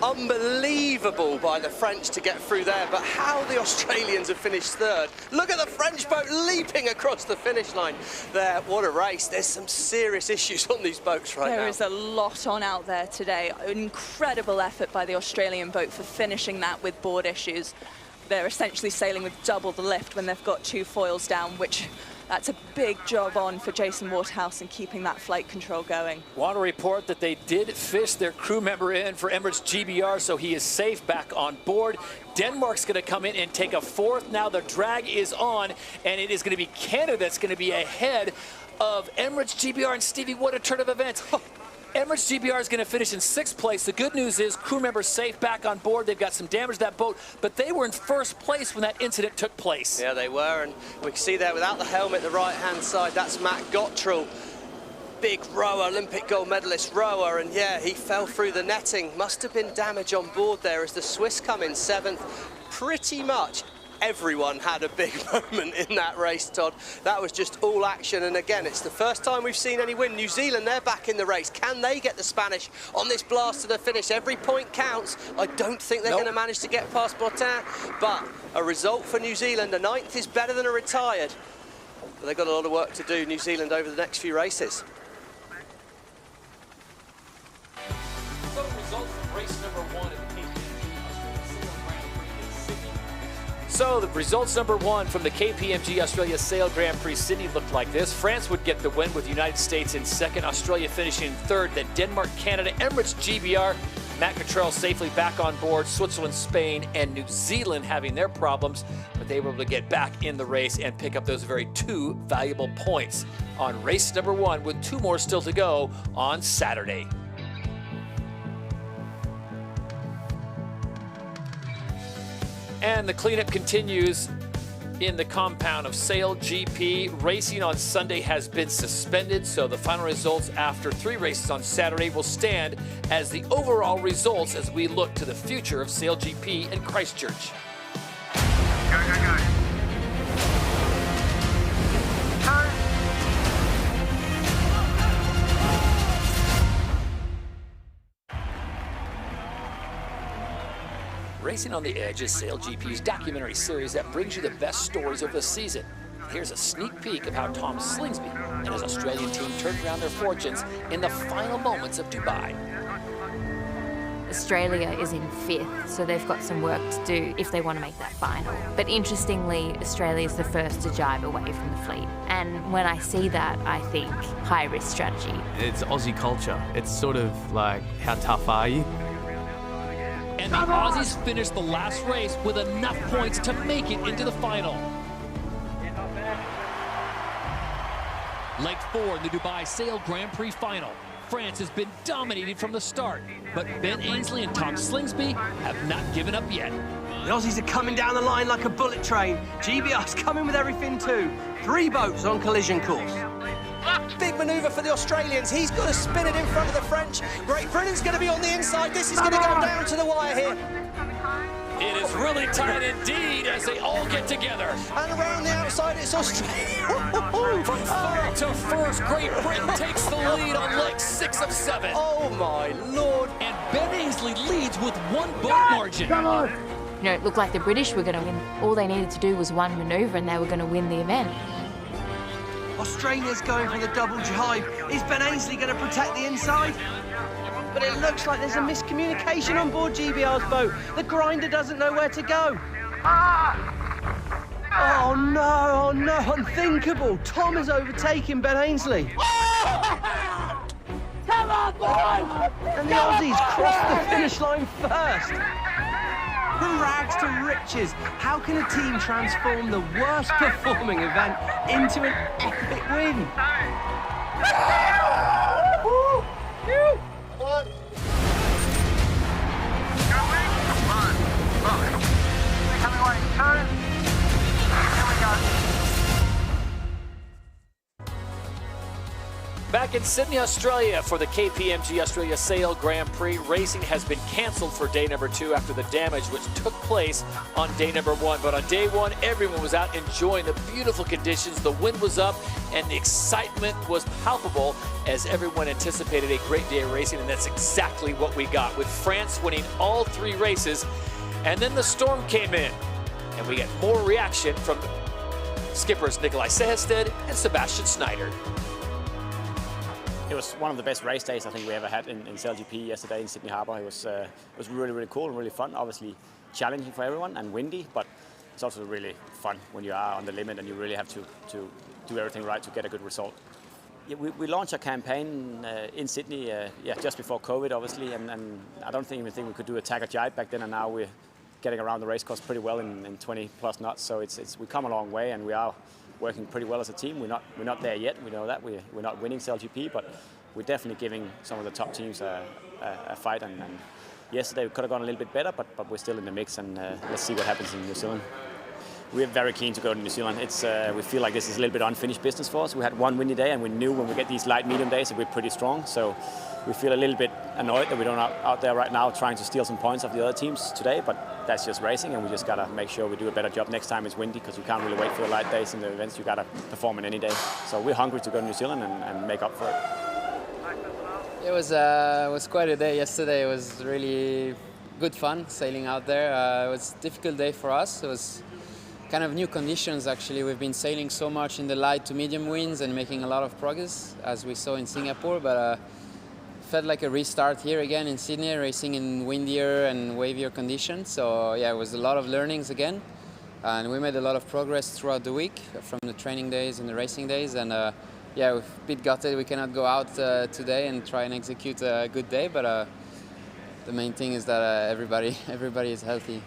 Unbelievable by the French to get through there, but how the Australians have finished third. Look at the French boat leaping across the finish line there. What a race. There's some serious issues on these boats right now. There is a lot on out there today. An incredible effort by the Australian boat for finishing that with board issues. They're essentially sailing with double the lift when they've got 2 foils down, which that's a big job on for Jason Waterhouse in keeping that flight control going. Want to report that they did fish their crew member in for Emirates GBR, so he is safe back on board. Denmark's going to come in and take a 4th. Now the drag is on, and it is going to be Canada that's going to be ahead of Emirates GBR. And Stevie, what a turn of events. Emirates GBR is going to finish in 6th place. The good news is crew members safe back on board. They've got some damage to that boat, but they were in 1st place when that incident took place. Yeah, they were, and we can see there without the helmet, the right-hand side, that's Matt Gottrell. Big rower, Olympic gold medalist rower, and yeah, he fell through the netting. Must have been damage on board there as the Swiss come in 7th. Pretty much everyone had a big moment in that race, Todd. That was just all action, and again, it's the first time we've seen any win. New Zealand, they're back in the race. Can they get the Spanish on this blast to the finish? Every point counts. I don't think they're going to manage to get past Botin, but a result for New Zealand. A 9th is better than a retired. But they've got a lot of work to do, New Zealand, over the next few races. So results from race number 1 in the So the results number 1 from the KPMG Australia Sail Grand Prix Sydney looked like this. France would get the win with the United States in 2nd, Australia finishing in 3rd, then Denmark, Canada, Emirates GBR, Matt Gottrell safely back on board, Switzerland, Spain, and New Zealand having their problems, but they were able to get back in the race and pick up those very 2 valuable points on race number 1 with 2 more still to go on Saturday. And the cleanup continues in the compound of SailGP. Racing on Sunday has been suspended, so the final results after 3 races on Saturday will stand as the overall results as we look to the future of SailGP in Christchurch. Go, go, go. Racing on the Edge is SailGP's documentary series that brings you the best stories of the season. Here's a sneak peek of how Tom Slingsby and his Australian team turned around their fortunes in the final moments of Dubai. Australia is in 5th, so they've got some work to do if they want to make that final. But interestingly, Australia is the first to jibe away from the fleet. And when I see that, I think high-risk strategy. It's Aussie culture. It's sort of like, how tough are you? And the Aussies finished the last race with enough points to make it into the final. Leg 4 in the Dubai Sail Grand Prix final. France has been dominating from the start, but Ben Ainsley and Tom Slingsby have not given up yet. The Aussies are coming down the line like a bullet train. GBR's coming with everything too. 3 boats on collision course. Big manoeuvre for the Australians. He's got to spin it in front of the French. Great Britain's going to be on the inside. This is going to go down to the wire here. It is really tight indeed as they all get together. And around the outside, it's Australia. From 3rd to 1st, Great Britain takes the lead on leg 6 of 7. Oh my Lord. And Ben Ainsley leads with 1 boat margin. You know, it looked like the British were going to win. All they needed to do was 1 manoeuvre and they were going to win the event. Australia's going for the double jibe. Is Ben Ainsley going to protect the inside? But it looks like there's a miscommunication on board GBR's boat. The grinder doesn't know where to go. Oh no, unthinkable. Tom is overtaking Ben Ainsley. Come on, boys! And the Aussies crossed the finish line first. Who from rags to riches. How can a team transform the worst performing event into an epic win? Back in Sydney, Australia for the KPMG Australia Sail Grand Prix, racing has been cancelled for day number 2 after the damage which took place on day number 1. But on day 1, everyone was out enjoying the beautiful conditions. The wind was up and the excitement was palpable as everyone anticipated a great day of racing, and that's exactly what we got, with France winning all 3 races. And then the storm came in, and we get more reaction from skippers Nikolai Sehested and Sebastian Schneider. It was one of the best race days I think we ever had in SailGP yesterday in Sydney Harbour. It was really, really cool and really fun. Obviously challenging for everyone and windy, but it's also really fun when you are on the limit and you really have to do everything right to get a good result. Yeah, we launched a campaign in Sydney just before COVID, obviously, and I don't even think we could do a tag or jibe back then, and now we're getting around the race course pretty well in 20 plus knots. So we come a long way, and we are working pretty well as a team. We're not there yet. We know that we're not winning SailGP, but we're definitely giving some of the top teams a fight. And yesterday we could have gone a little bit better, but we're still in the mix. And let's see what happens in New Zealand. We're very keen to go to New Zealand. We feel like this is a little bit unfinished business for us. We had one windy day, and we knew when we get these light medium days that we're pretty strong. So we feel a little bit annoyed that we don't out there right now trying to steal some points off the other teams today, but that's just racing, and we just gotta make sure we do a better job next time it's windy, because you can't really wait for the light days in the events. You gotta perform in any day. So we're hungry to go to New Zealand and make up for it. It was quite a day yesterday. It was really good fun sailing out there. It was a difficult day for us. It was kind of new conditions, actually. We've been sailing so much in the light to medium winds and making a lot of progress, as we saw in Singapore, but felt like a restart here again in Sydney, racing in windier and wavier conditions. So yeah, it was a lot of learnings again, and we made a lot of progress throughout the week from the training days and the racing days. And yeah, we're a bit gutted we cannot go out today and try and execute a good day, but the main thing is that everybody is healthy.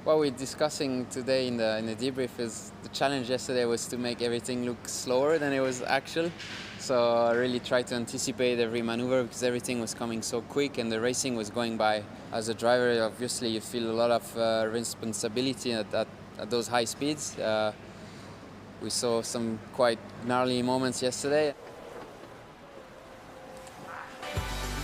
What we're discussing today in the debrief is the challenge yesterday was to make everything look slower than it was actual. So I really tried to anticipate every maneuver, because everything was coming so quick and the racing was going by. As a driver, obviously you feel a lot of responsibility at those high speeds. We saw some quite gnarly moments yesterday.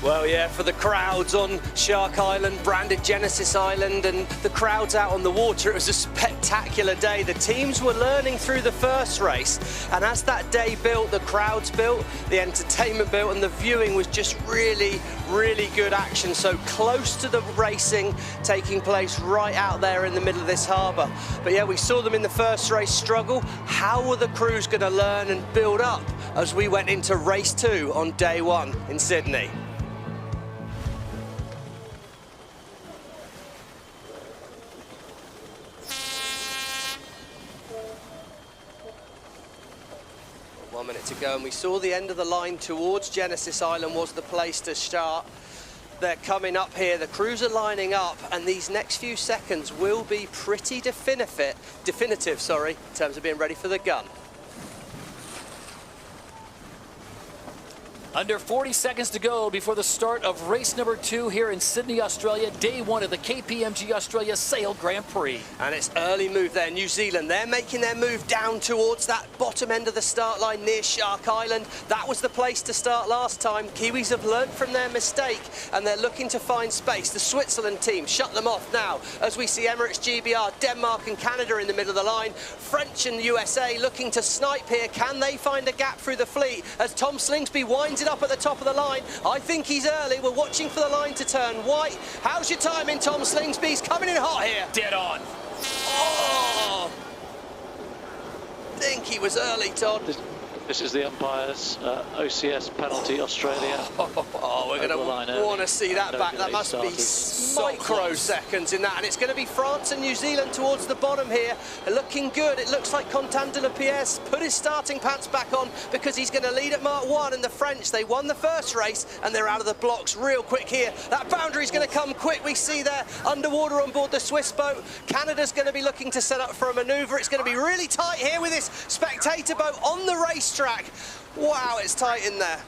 Well, yeah, for the crowds on Shark Island, branded Genesis Island, and the crowds out on the water, it was a spectacular day. The teams were learning through the first race, and as that day built, the crowds built, the entertainment built, and the viewing was just really, really good action. So close to the racing taking place right out there in the middle of this harbour. But yeah, we saw them in the first race struggle. How were the crews going to learn and build up as we went into race 2 on day 1 in Sydney? To go, and we saw the end of the line towards Genesis Island was the place to start. They're coming up here, the crews are lining up, and these next few seconds will be pretty definitive, in terms of being ready for the gun. Under 40 seconds to go before the start of race number 2 here in Sydney, Australia, day 1 of the KPMG Australia Sail Grand Prix. And it's early move there, New Zealand. They're making their move down towards that bottom end of the start line near Shark Island. That was the place to start last time. Kiwis have learned from their mistake, and they're looking to find space. The Switzerland team shut them off now, as we see Emirates GBR, Denmark and Canada in the middle of the line. French and USA looking to snipe here. Can they find a gap through the fleet as Tom Slingsby winds it up at the top of the line? I think he's early. We're watching for the line to turn white. How's your timing, Tom Slingsby? He's coming in hot here. Dead on. Oh! I think he was early, Todd. This is the umpires, OCS penalty, Australia. Oh, we're going to want to see that back. That must be microseconds in that. And it's going to be France and New Zealand towards the bottom here. They're looking good. It looks like Quentin de la Pierre put his starting pants back on because he's going to lead at Mark 1. And the French, they won the first race and they're out of the blocks real quick here. That boundary's going to come quick. We see there underwater on board the Swiss boat. Canada's going to be looking to set up for a manoeuvre. It's going to be really tight here with this spectator boat on the racetrack. Wow, it's tight in there.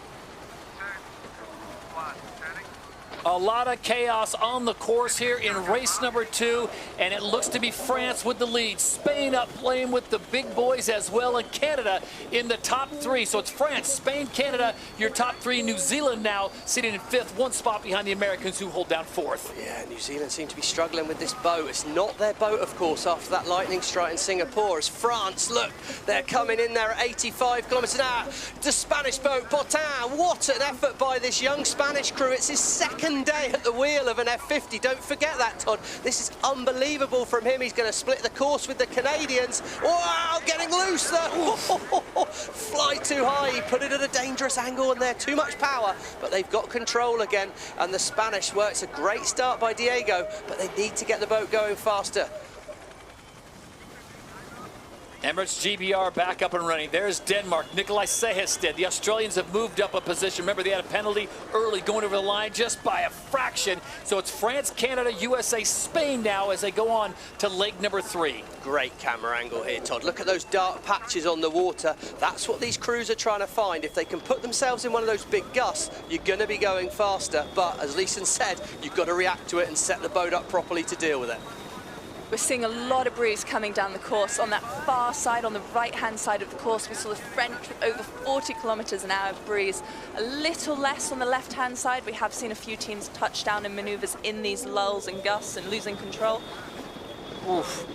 A lot of chaos on the course here in race number 2, and it looks to be France with the lead. Spain up playing with the big boys as well, and Canada in the top 3. So it's France, Spain, Canada, your top 3. New Zealand now sitting in 5th, 1 spot behind the Americans who hold down 4th. Yeah, New Zealand seem to be struggling with this boat. It's not their boat, of course, after that lightning strike in Singapore. As France, look, they're coming in there at 85 kilometers an hour. The Spanish boat, Botin, what an effort by this young Spanish crew. It's his second day at the wheel of an F50. Don't forget that, Todd. This is unbelievable from him. He's going to split the course with the Canadians. Wow, getting loose though. Fly too high. He put it at a dangerous angle and they're too much power, but they've got control again. And the Spanish, well, it's a great start by Diego, but they need to get the boat going faster. Emirates GBR back up and running. There's Denmark, Nikolai Sehested. The Australians have moved up a position. Remember, they had a penalty early going over the line just by a fraction. So it's France, Canada, USA, Spain now as they go on to leg number 3. Great camera angle here, Todd. Look at those dark patches on the water. That's what these crews are trying to find. If they can put themselves in one of those big gusts, you're going to be going faster. But as Leeson said, you've got to react to it and set the boat up properly to deal with it. We're seeing a lot of breeze coming down the course. On that far side, on the right-hand side of the course, we saw the French with over 40 kilometers an hour of breeze. A little less on the left-hand side. We have seen a few teams touch down in maneuvers in these lulls and gusts and losing control. Oof.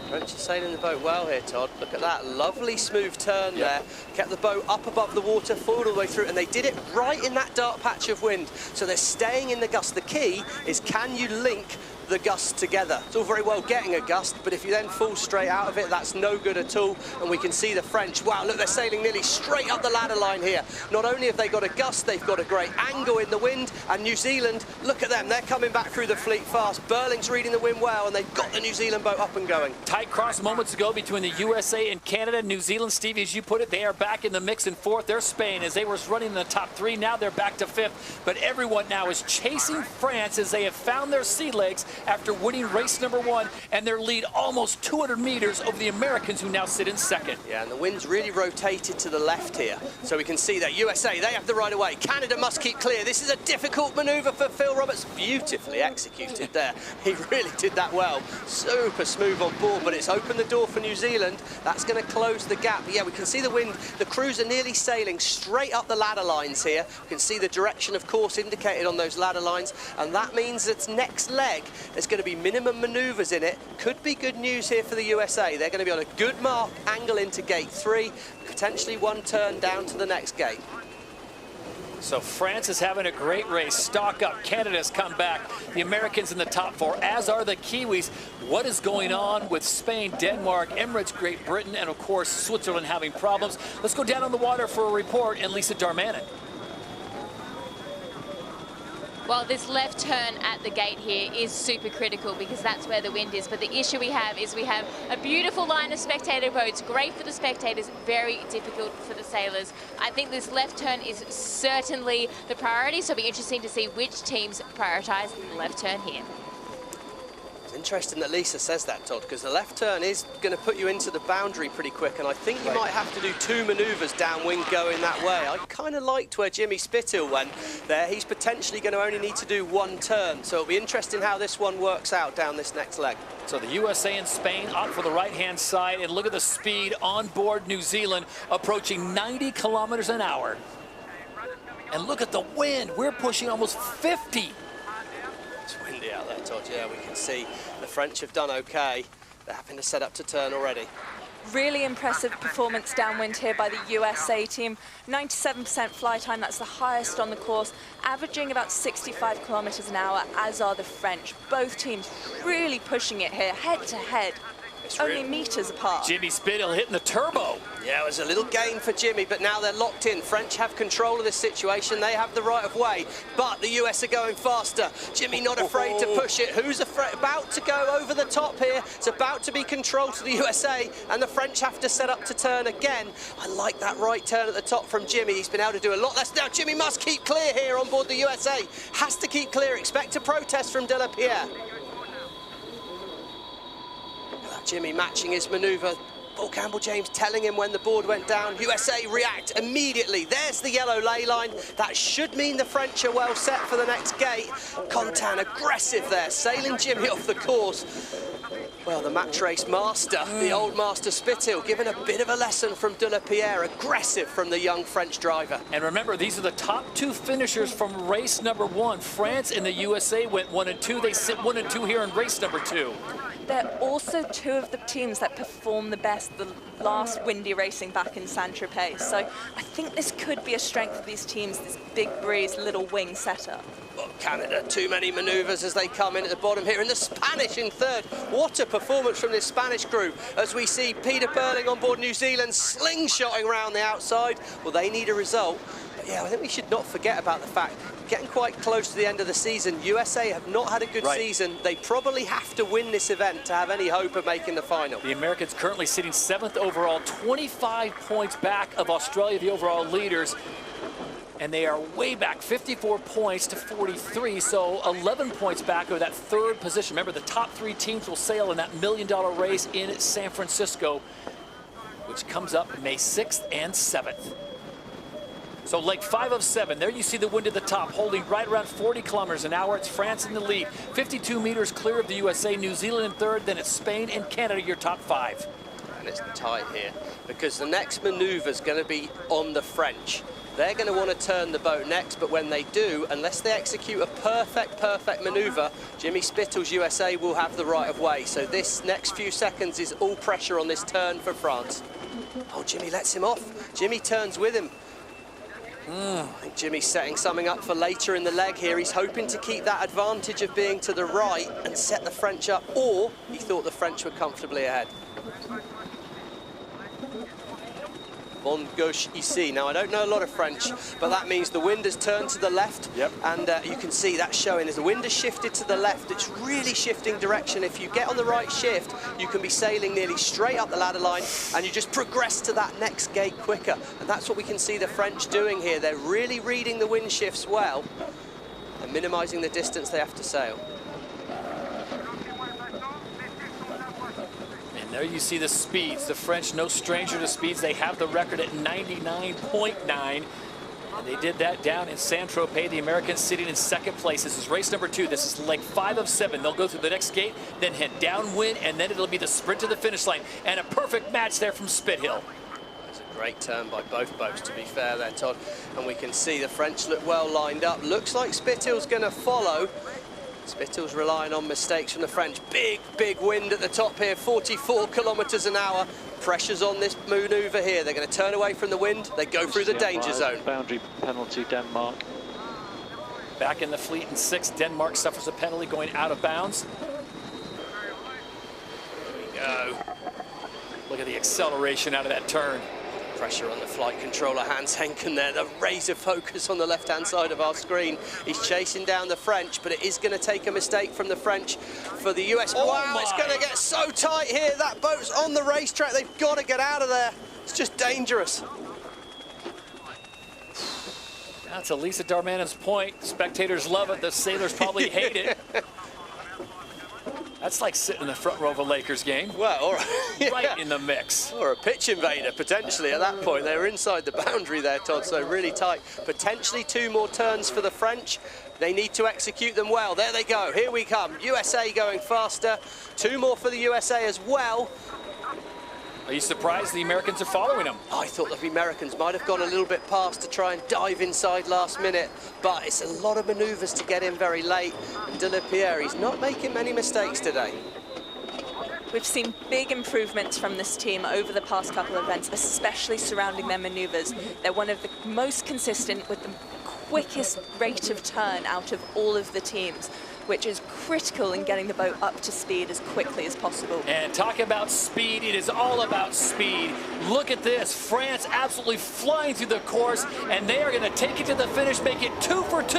French are sailing the boat well here, Todd. Look at that lovely smooth turn there. Kept the boat up above the water, forward all the way through, and they did it right in that dark patch of wind. So they're staying in the gust. The key is, can you link the gusts together? It's all very well getting a gust, but if you then fall straight out of it, that's no good at all. And we can see the French, wow, look, they're sailing nearly straight up the ladder line here. Not only have they got a gust, they've got a great angle in the wind. And New Zealand, look at them, they're coming back through the fleet fast. Burling's reading the wind well, and they've got the New Zealand boat up and going. Tight cross moments ago between the USA and Canada. New Zealand, Stevie, as you put it, they are back in the mix in 4th. They're Spain as they were running in the top 3. Now they're back to 5th. But everyone now is chasing France as they have found their sea legs after winning race number 1, and their lead almost 200 meters over the Americans, who now sit in 2nd. Yeah, and the wind's really rotated to the left here. So we can see that USA, they have the right of way. Canada must keep clear. This is a difficult manoeuvre for Phil Roberts. Beautifully executed there. He really did that well. Super smooth on board, but it's opened the door for New Zealand. That's going to close the gap. Yeah, we can see the wind. The crews are nearly sailing straight up the ladder lines here. We can see the direction, of course, indicated on those ladder lines, and that means that next leg, there's going to be minimum manoeuvres in it. Could be good news here for the USA. They're going to be on a good mark angle into gate 3, potentially 1 turn down to the next gate. So France is having a great race. Stock up. Canada's come back. The Americans in the top 4, as are the Kiwis. What is going on with Spain, Denmark, Emirates, Great Britain, and of course Switzerland having problems? Let's go down on the water for a report, and Lisa Darmanin. Well, this left turn at the gate here is super critical because that's where the wind is. But the issue we have is we have a beautiful line of spectator boats, great for the spectators, very difficult for the sailors. I think this left turn is certainly the priority, so it'll be interesting to see which teams prioritise the left turn here. It's interesting that Lisa says that, Todd, because the left turn is going to put you into the boundary pretty quick, and I think you might have to do 2 manoeuvres downwind going that way. I kind of liked where Jimmy Spithill went there. He's potentially going to only need to do 1 turn, so it'll be interesting how this one works out down this next leg. So the USA and Spain up for the right-hand side, and look at the speed on board New Zealand, approaching 90 kilometers an hour. And look at the wind. We're pushing almost 50. It's windy out there, Todd. Yeah, we can see the French have done okay. They're having to set up to turn already. Really impressive performance downwind here by the USA team. 97% fly time, that's the highest on the course, averaging about 65 kilometers an hour, as are the French. Both teams really pushing it here, head to head. only metres apart. Jimmy Spithill hitting the turbo. Yeah, it was a little gain for Jimmy, but now they're locked in. French have control of this situation. They have the right of way, but the US are going faster. Jimmy not afraid to push it. Who's about to go over the top here? It's about to be controlled to the USA, and the French have to set up to turn again. I like that right turn at the top from Jimmy. He's been able to do a lot less now. Jimmy must keep clear here on board the USA. Has to keep clear. Expect a protest from De La Pierre. Jimmy matching his manoeuvre. Paul Campbell-James telling him when the board went down. USA react immediately. There's the yellow ley line. That should mean the French are well set for the next gate. Contan aggressive there, sailing Jimmy off the course. Well, the match race master, the old master Spithill, given a bit of a lesson from De La Pierre. Aggressive from the young French driver. And remember, these are the top 2 finishers from race number 1. France and the USA went 1 and 2. They sit 1 and 2 here in race number 2. They're also 2 of the teams that perform the best the last windy racing back in Saint-Tropez. So I think this could be a strength of these teams, this big breeze, little wing setup. Well, Canada, too many manoeuvres as they come in at the bottom here. And the Spanish in third. What a performance from this Spanish group as we see Peter Burling on board New Zealand slingshotting around the outside. Well, they need a result. But yeah, I think we should not forget about the fact getting quite close to the end of the season. USA have not had a good season. They probably have to win this event to have any hope of making the final. The Americans currently sitting 7th overall, 25 points back of Australia, the overall leaders. And they are way back, 54 points to 43, so 11 points back of that 3rd position. Remember, the top 3 teams will sail in that $1 million race in San Francisco, which comes up May 6th and 7th. So leg 5 of 7, there you see the wind at the top, holding right around 40 kilometers an hour. It's France in the lead, 52 meters clear of the USA, New Zealand in 3rd, then it's Spain and Canada, your top 5. And it's tight here, because the next maneuver is going to be on the French. They're going to want to turn the boat next, but when they do, unless they execute a perfect maneuver, Jimmy Spitthill's USA will have the right of way. So this next few seconds is all pressure on this turn for France. Oh, Jimmy lets him off. Jimmy turns with him. I think Jimmy's setting something up for later in the leg here. He's hoping to keep that advantage of being to the right and set the French up, or he thought the French were comfortably ahead. Mon gauche ici. Now, I don't know a lot of French, but that means the wind has turned to the left. And you can see that showing as the wind has shifted to the left. It's really shifting direction. If you get on the right shift, you can be sailing nearly straight up the ladder line, and you just progress to that next gate quicker. And that's what we can see the French doing here. They're really reading the wind shifts well and minimizing the distance they have to sail. There you see the speeds. The French, no stranger to speeds. They have the record at 99.9. And they did that down in Saint-Tropez. The Americans sitting in 2nd place. This is race number 2. This is leg 5 of 7. They'll go through the next gate, then head downwind, and then it'll be the sprint to the finish line. And a perfect match there from Spithill. It's a great turn by both boats, to be fair there, Todd. And we can see the French look well lined up. Looks like Spitthill's going to follow. Spitthill's relying on mistakes from the French. Big wind at the top here, 44 kilometers an hour. Pressure's on this maneuver here. They're going to turn away from the wind. They go through the danger zone. Boundary penalty, Denmark. Back in the fleet in 6th, Denmark suffers a penalty going out of bounds. Here we go. Look at the acceleration out of that turn. Pressure on the flight controller, Hans Henken there, the razor focus on the left-hand side of our screen. He's chasing down the French, but it is going to take a mistake from the French for the US. Wow, it's going to get so tight here. That boat's on the racetrack. They've got to get out of there. It's just dangerous. That's Elisa Darmanen's point. Spectators love it. The sailors probably hate it. That's like sitting in the front row of a Lakers game. Well, all right. Right in the mix. Or a pitch invader, potentially, at that point. They were inside the boundary there, Todd, so really tight. Potentially 2 more turns for the French. They need to execute them well. There they go. Here we come. USA going faster. 2 more for the USA as well. Are you surprised the Americans are following them? I thought the Americans might have gone a little bit past to try and dive inside last minute, but it's a lot of manoeuvres to get in very late. And De La Pierre, he's not making many mistakes today. We've seen big improvements from this team over the past couple of events, especially surrounding their manoeuvres. They're one of the most consistent with the quickest rate of turn out of all of the teams. which is critical in getting the boat up to speed as quickly as possible. And talking about speed, it is all about speed. Look at this, France absolutely flying through the course, and they are going to take it to the finish, make it 2 for 2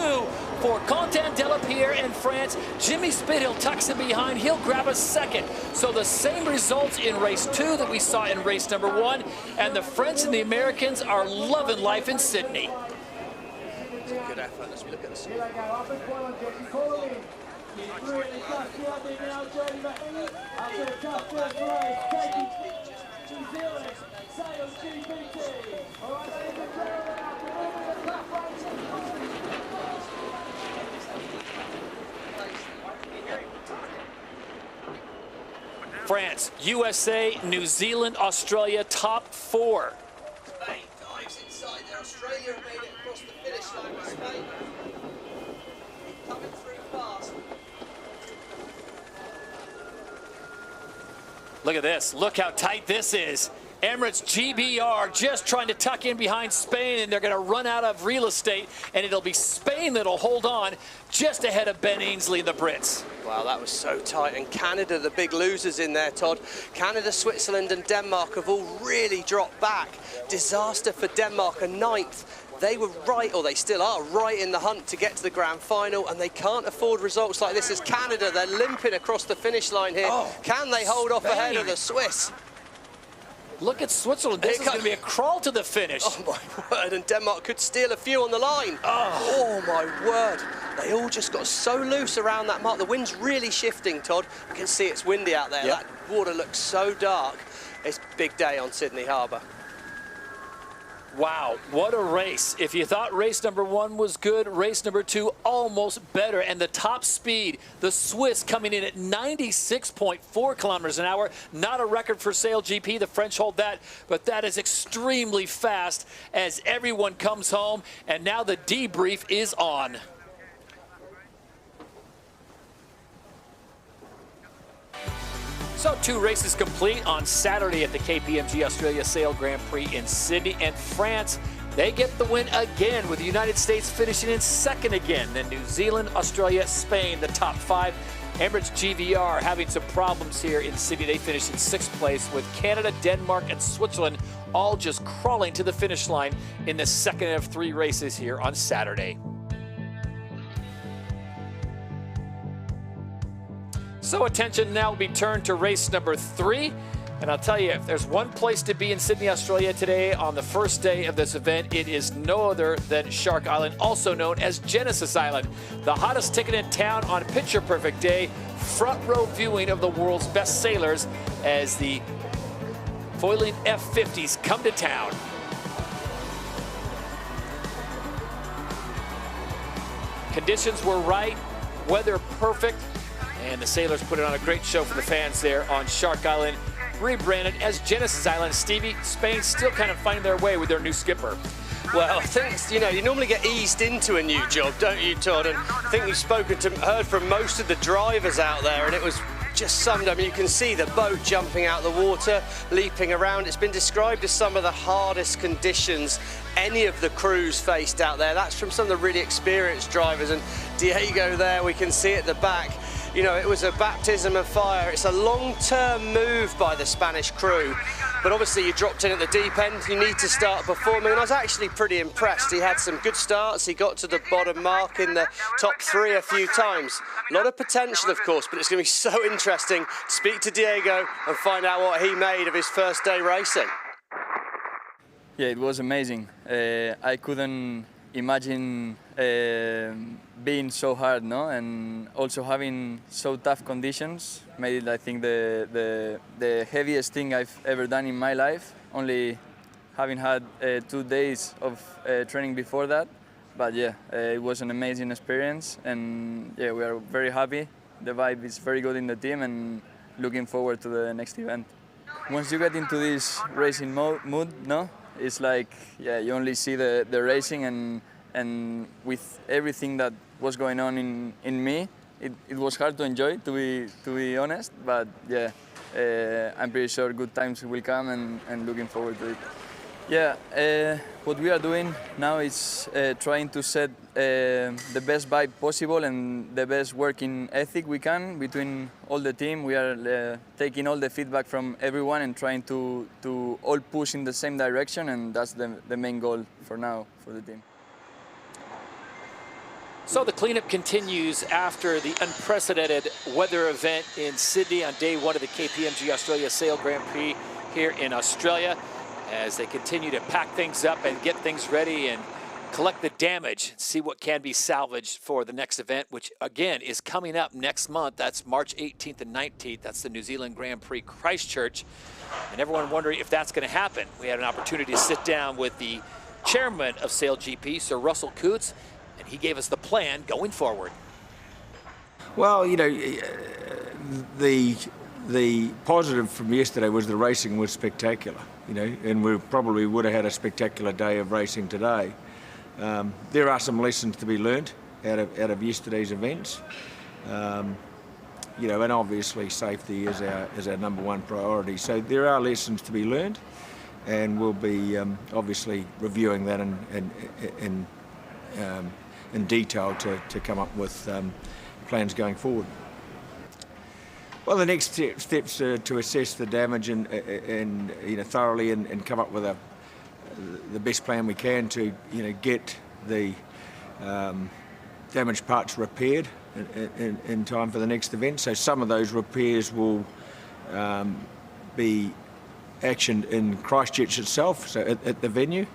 for Quentin Delapierre in France. Jimmy Spithill tucks in behind, he'll grab a second. So the same results in race 2 that we saw in race number 1, and the French and the Americans are loving life in Sydney. Good effort as we look at the France, USA, New Zealand, Australia, top 4. Spain dives inside there. Australia have made it across the finish line with Spain coming through fast. Look at this. Look how tight this is. Emirates GBR just trying to tuck in behind Spain, and they're going to run out of real estate, and it'll be Spain that'll hold on just ahead of Ben Ainsley and the Brits. Wow, that was so tight. And Canada, the big losers in there, Todd. Canada, Switzerland and Denmark have all really dropped back. Disaster for Denmark, a 9th. They were right, or they still are, right in the hunt to get to the grand final, and they can't afford results like this as Canada. They're limping across the finish line here. Oh, Can they hold off Spain ahead of the Swiss? Look at Switzerland. This is going to be a crawl to the finish. Oh, my word. And Denmark could steal a few on the line. Oh, my word. They all just got so loose around that mark. The wind's really shifting, Todd. You can see it's windy out there. Yep. That water looks so dark. It's a big day on Sydney Harbour. Wow, what a race. If you thought race number 1 was good, race number 2 almost better. And the top speed, the Swiss coming in at 96.4 kilometers an hour. Not a record for SailGP, the French hold that, but that is extremely fast as everyone comes home. And now the debrief is on. So 2 races complete on Saturday at the KPMG Australia Sail Grand Prix in Sydney. And France, they get the win again, with the United States finishing in 2nd again. Then New Zealand, Australia, Spain, the top 5. Emirates GBR having some problems here in Sydney. They finished in 6th place, with Canada, Denmark, and Switzerland all just crawling to the finish line in the 2nd of 3 races here on Saturday. So attention now will be turned to race number 3. And I'll tell you, if there's one place to be in Sydney, Australia today on the first day of this event, it is no other than Shark Island, also known as Genesis Island. The hottest ticket in town on Picture Perfect Day. Front row viewing of the world's best sailors as the foiling F-50s come to town. Conditions were right, weather perfect, and the sailors put it on a great show for the fans there on Shark Island, rebranded as Genesis Island. Stevie, Spain still kind of finding their way with their new skipper. Well, I think, you know, you normally get eased into a new job, don't you, Todd? And I think we've heard from most of the drivers out there, and it was just summed up. I mean, you can see the boat jumping out the water, leaping around. It's been described as some of the hardest conditions any of the crews faced out there. That's from some of the really experienced drivers. And Diego there, we can see at the back, you know, it was a baptism of fire. It's a long-term move by the Spanish crew, but obviously you dropped in at the deep end, you need to start performing, and I was actually pretty impressed. He had some good starts, he got to the bottom mark in the top 3 a few times. A lot of potential, of course, but it's going to be so interesting to speak to Diego and find out what he made of his first day racing. Yeah, it was amazing. I couldn't imagine being so hard, no, and also having so tough conditions made it, I think, the heaviest thing I've ever done in my life. Only having had 2 days of training before that, but yeah, it was an amazing experience, and yeah, we are very happy. The vibe is very good in the team, and looking forward to the next event. Once you get into this racing mood, no, it's like, yeah, you only see the racing, and with everything that was going on in me, it was hard to enjoy, to be honest. But yeah, I'm pretty sure good times will come, and looking forward to it. Yeah, what we are doing now is trying to set the best vibe possible and the best working ethic we can between all the team. We are taking all the feedback from everyone and trying to all push in the same direction, and that's the main goal for now for the team. So the cleanup continues after the unprecedented weather event in Sydney on day one of the KPMG Australia Sail Grand Prix here in Australia, as they continue to pack things up and get things ready and collect the damage, see what can be salvaged for the next event, which again is coming up next month. That's March 18th and 19th. That's the New Zealand Grand Prix Christchurch. And everyone wondering if that's going to happen. We had an opportunity to sit down with the chairman of SailGP, Sir Russell Coutts, and he gave us the plan going forward. Well, you know, the positive from yesterday was the racing was spectacular, you know, and we probably would have had a spectacular day of racing today. There are some lessons to be learned out of yesterday's events, you know, and obviously safety is our number one priority. So there are lessons to be learned, and we'll be obviously reviewing that in detail to come up with plans going forward. Well, the next steps are to assess the damage and you know, thoroughly and come up with the best plan we can to, you know, get the damaged parts repaired in time for the next event. So some of those repairs will be actioned in Christchurch itself, so at the venue.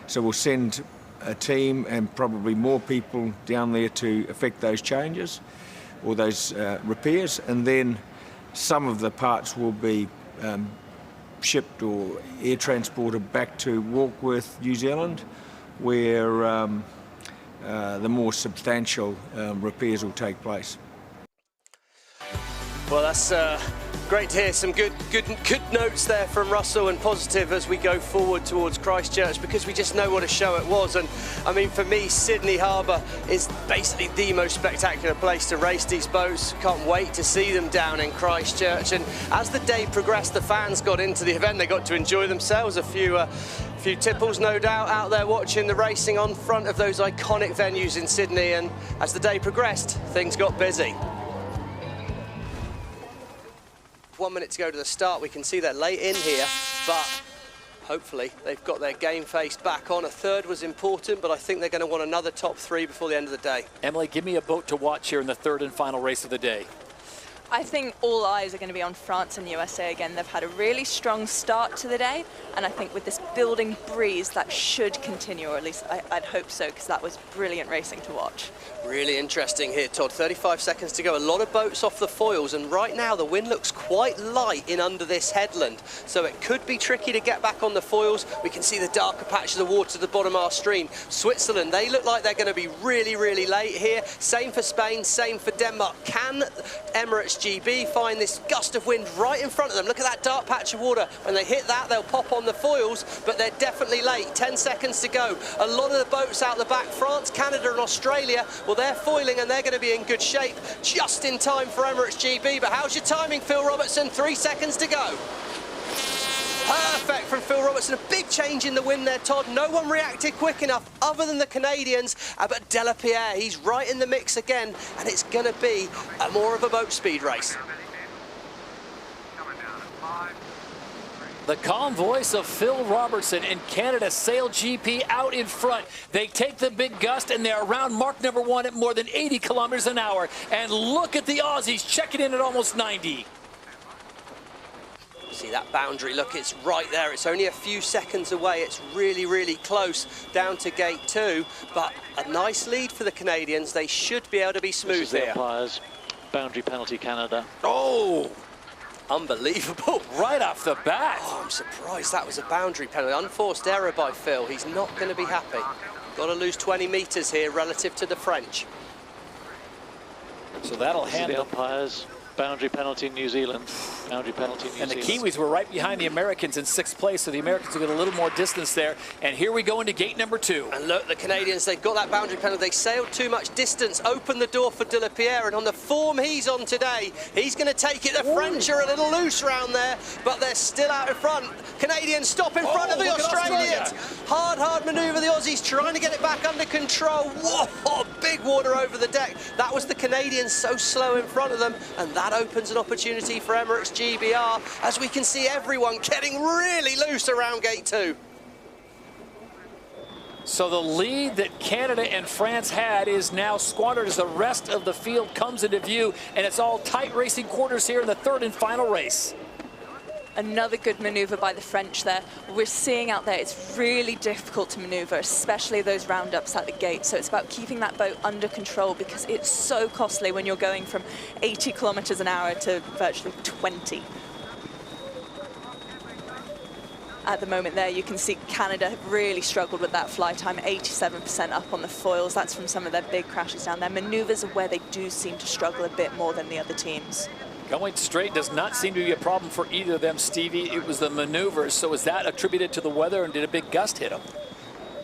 So we'll send a team and probably more people down there to effect those changes or those repairs, and then some of the parts will be shipped or air transported back to Warkworth, New Zealand, where the more substantial repairs will take place. Well, that's great to hear some good notes there from Russell, and positive as we go forward towards Christchurch, because we just know what a show it was. And I mean, for me, Sydney Harbour is basically the most spectacular place to race these boats. Can't wait to see them down in Christchurch. And as the day progressed, the fans got into the event. They got to enjoy themselves. A few tipples, no doubt, out there watching the racing on front of those iconic venues in Sydney. And as the day progressed, things got busy. 1 minute to go to the start. We can see they're late in here, but hopefully they've got their game face back on. A third was important, but I think they're going to want another top three before the end of the day. Emily, give me a boat to watch here in the third and final race of the day. I think all eyes are going to be on France and USA again. They've had a really strong start to the day, and I think with this building breeze, that should continue, or at least I'd hope so, because that was brilliant racing to watch. Really interesting here, Todd. 35 seconds to go. A lot of boats off the foils, and right now the wind looks quite light in under this headland, so it could be tricky to get back on the foils. We can see the darker patches of water at the bottom of our stream. Switzerland, they look like they're going to be really, really late here. Same for Spain, same for Denmark. Can Emirates GB find this gust of wind right in front of them? Look at that dark patch of water. When they hit that, they'll pop on the foils, but they're definitely late. 10 seconds to go. A lot of the boats out the back, France, Canada and Australia, well, they're foiling and they're going to be in good shape just in time for Emirates GB. But how's your timing, Phil Robertson? 3 seconds to go. Perfect from Phil Robertson. A big change in the wind there, Todd. No one reacted quick enough other than the Canadians, but Delapierre, he's right in the mix again, and it's going to be more of a boat speed race. The calm voice of Phil Robertson in Canada SailGP out in front. They take the big gust and they're around mark number 1 at more than 80 kilometers an hour. And look at the Aussies checking in at almost 90. See that boundary, look, it's right there. It's only a few seconds away. It's really, really close down to gate 2, but a nice lead for the Canadians. They should be able to be smooth here. Umpires, boundary penalty Canada. Oh! Unbelievable. Right off the bat. Oh, I'm surprised that was a boundary penalty. Unforced error by Phil. He's not going to be happy. Got to lose 20 metres here relative to the French. So that'll handle the umpires. Boundary penalty, New Zealand. Boundary penalty, New And Zealand. the Kiwis were right behind the Americans in 6th place, so the Americans will get a little more distance there. And here we go into gate number 2. And look, the Canadians, they've got that boundary penalty. They sailed too much distance, opened the door for De La Pierre, and on the form he's on today, he's going to take it. The French are a little loose round there, but they're still out in front. Canadians stop in front of the Australians. Hard manoeuvre. The Aussies trying to get it back under control. Whoa, big water over the deck. That was the Canadians so slow in front of them, and that opens an opportunity for Emirates GBR, as we can see everyone getting really loose around gate 2. So the lead that Canada and France had is now squandered as the rest of the field comes into view, and it's all tight racing quarters here in the 3rd and final race. Another good maneuver by the French there. We're seeing out there it's really difficult to maneuver, especially those roundups at the gate. So it's about keeping that boat under control, because it's so costly when you're going from 80 kilometers an hour to virtually 20. At the moment there, you can see Canada have really struggled with that fly time, 87% up on the foils. That's from some of their big crashes down there. Maneuvers are where they do seem to struggle a bit more than the other teams. Going straight does not seem to be a problem for either of them, Stevie. It was the maneuvers. So is that attributed to the weather, and did a big gust hit them?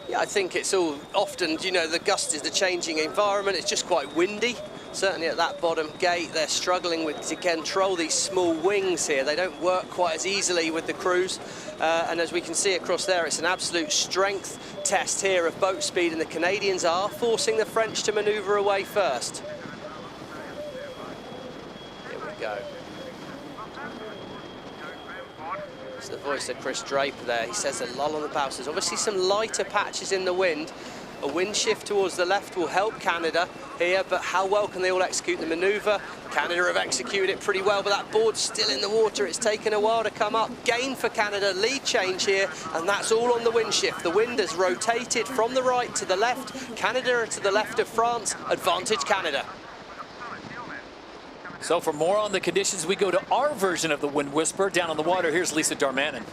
Yeah, I think it's all often, you know, the gust is the changing environment. It's just quite windy. Certainly at that bottom gate, they're struggling to control these small wings here. They don't work quite as easily with the crews. And as we can see across there, it's an absolute strength test here of boat speed, and the Canadians are forcing the French to manoeuvre away first. Go. It's the voice of Chris Draper there. He says a lull on the bows. There's obviously some lighter patches in the wind. A wind shift towards the left will help Canada here, but how well can they all execute the manoeuvre? Canada have executed it pretty well, but that board's still in the water. It's taken a while to come up. Gain for Canada, lead change here, and that's all on the wind shift. The wind has rotated from the right to the left. Canada are to the left of France. Advantage Canada. So for more on the conditions, we go to our version of the Wind Whisper. Down on the water, here's Lisa Darmanin.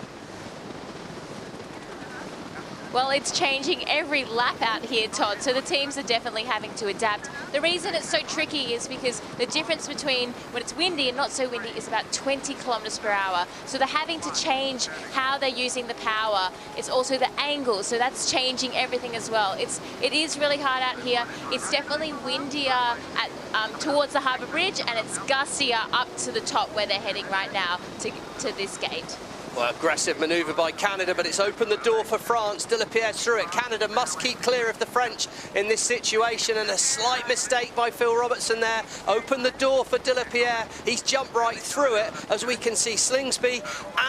Well, it's changing every lap out here, Todd, so the teams are definitely having to adapt. The reason it's so tricky is because the difference between when it's windy and not so windy is about 20 kilometers per hour. So they're having to change how they're using the power. It's also the angle, so that's changing everything as well. It is really hard out here. It's definitely windier at towards the harbour bridge, and it's gustier up to the top where they're heading right now to this gate. Well, aggressive manoeuvre by Canada, but it's opened the door for France. De La Pierre through it. Canada must keep clear of the French in this situation, and a slight mistake by Phil Robertson there. Opened the door for De La Pierre. He's jumped right through it, as we can see Slingsby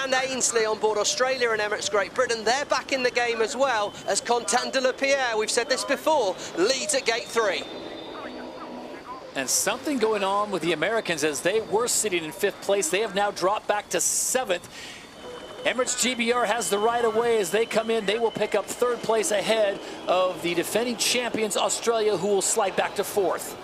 and Ainsley on board Australia and Emirates Great Britain. They're back in the game as well, as Contant De La Pierre, we've said this before, leads at gate 3. And something going on with the Americans, as they were sitting in 5th place. They have now dropped back to 7th. Emirates GBR has the right of way as they come in. They will pick up 3rd place ahead of the defending champions Australia, who will slide back to 4th.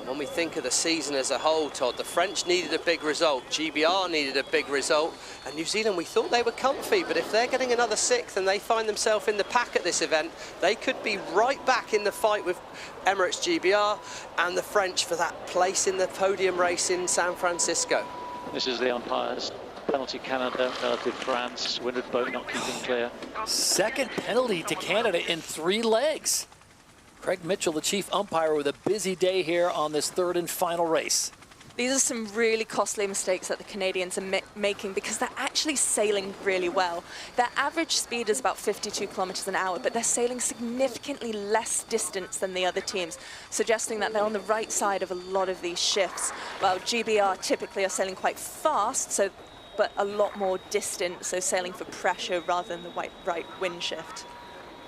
When we think of the season as a whole, Todd, the French needed a big result, GBR needed a big result, and New Zealand, we thought they were comfy, but if they're getting another 6th and they find themselves in the pack at this event, they could be right back in the fight with Emirates GBR and the French for that place in the podium race in San Francisco. This is the umpires. Penalty Canada, relative France, windward boat not keeping clear. 2nd penalty to Canada in 3 legs. Craig Mitchell, the chief umpire, with a busy day here on this 3rd and final race. These are some really costly mistakes that the Canadians are making, because they're actually sailing really well. Their average speed is about 52 kilometers an hour, but they're sailing significantly less distance than the other teams, suggesting that they're on the right side of a lot of these shifts. While GBR typically are sailing quite fast, but a lot more distant, so sailing for pressure rather than the right wind shift.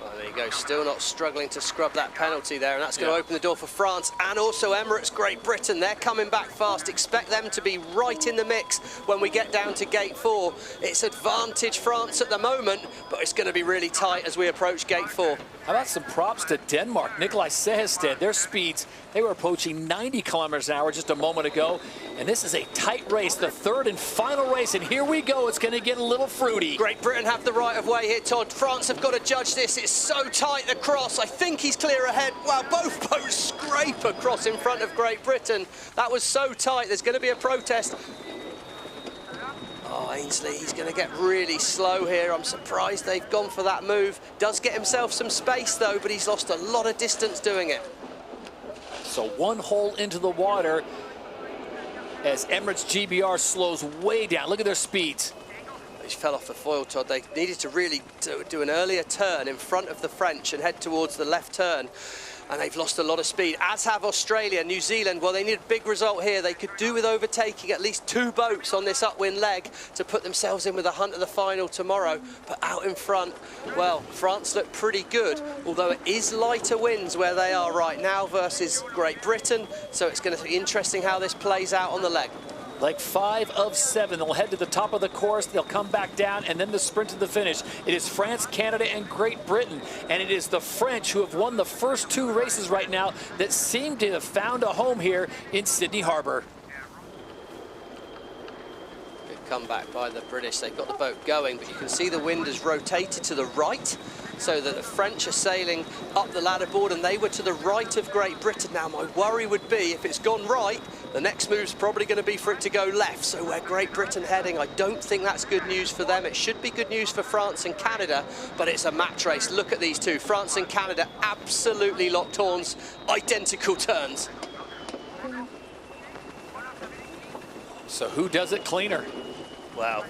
Well, there you go, still not struggling to scrub that penalty there, and that's going to open the door for France and also Emirates Great Britain. They're coming back fast. Expect them to be right in the mix when we get down to gate 4. It's advantage France at the moment, but it's going to be really tight as we approach gate 4. How about some props to Denmark? Nikolai Sehested, their speeds, they were approaching 90 kilometers an hour just a moment ago. And this is a tight race, the third and final race, and here we go. It's going to get a little fruity. Great Britain have the right of way here, Todd. France have got to judge this. It's so tight across. I think he's clear ahead. Wow, both boats scrape across in front of Great Britain. That was so tight. There's going to be a protest. Oh, Ainsley, he's going to get really slow here. I'm surprised they've gone for that move. Does get himself some space, though, but he's lost a lot of distance doing it. So one hole into the water as Emirates GBR slows way down. Look at their speeds. He fell off the foil, Todd. They needed to really do an earlier turn in front of the French and head towards the left turn. And they've lost a lot of speed, as have Australia. New Zealand, well, they need a big result here. They could do with overtaking at least 2 boats on this upwind leg to put themselves in with a hunt of the final tomorrow. But out in front, well, France look pretty good, although it is lighter winds where they are right now versus Great Britain. So it's going to be interesting how this plays out on the leg. Like 5 of 7, they'll head to the top of the course, they'll come back down, and then the sprint to the finish. It is France, Canada, and Great Britain, and it is the French who have won the first 2 races right now that seem to have found a home here in Sydney Harbour. Good comeback by the British. They've got the boat going, but you can see the wind has rotated to the right, so that the French are sailing up the ladder board, and they were to the right of Great Britain. Now, my worry would be if it's gone right, the next move's probably going to be for it to go left. So where Great Britain heading, I don't think that's good news for them. It should be good news for France and Canada, but it's a match race. Look at these two. France and Canada absolutely locked horns, identical turns. So who does it cleaner? Well,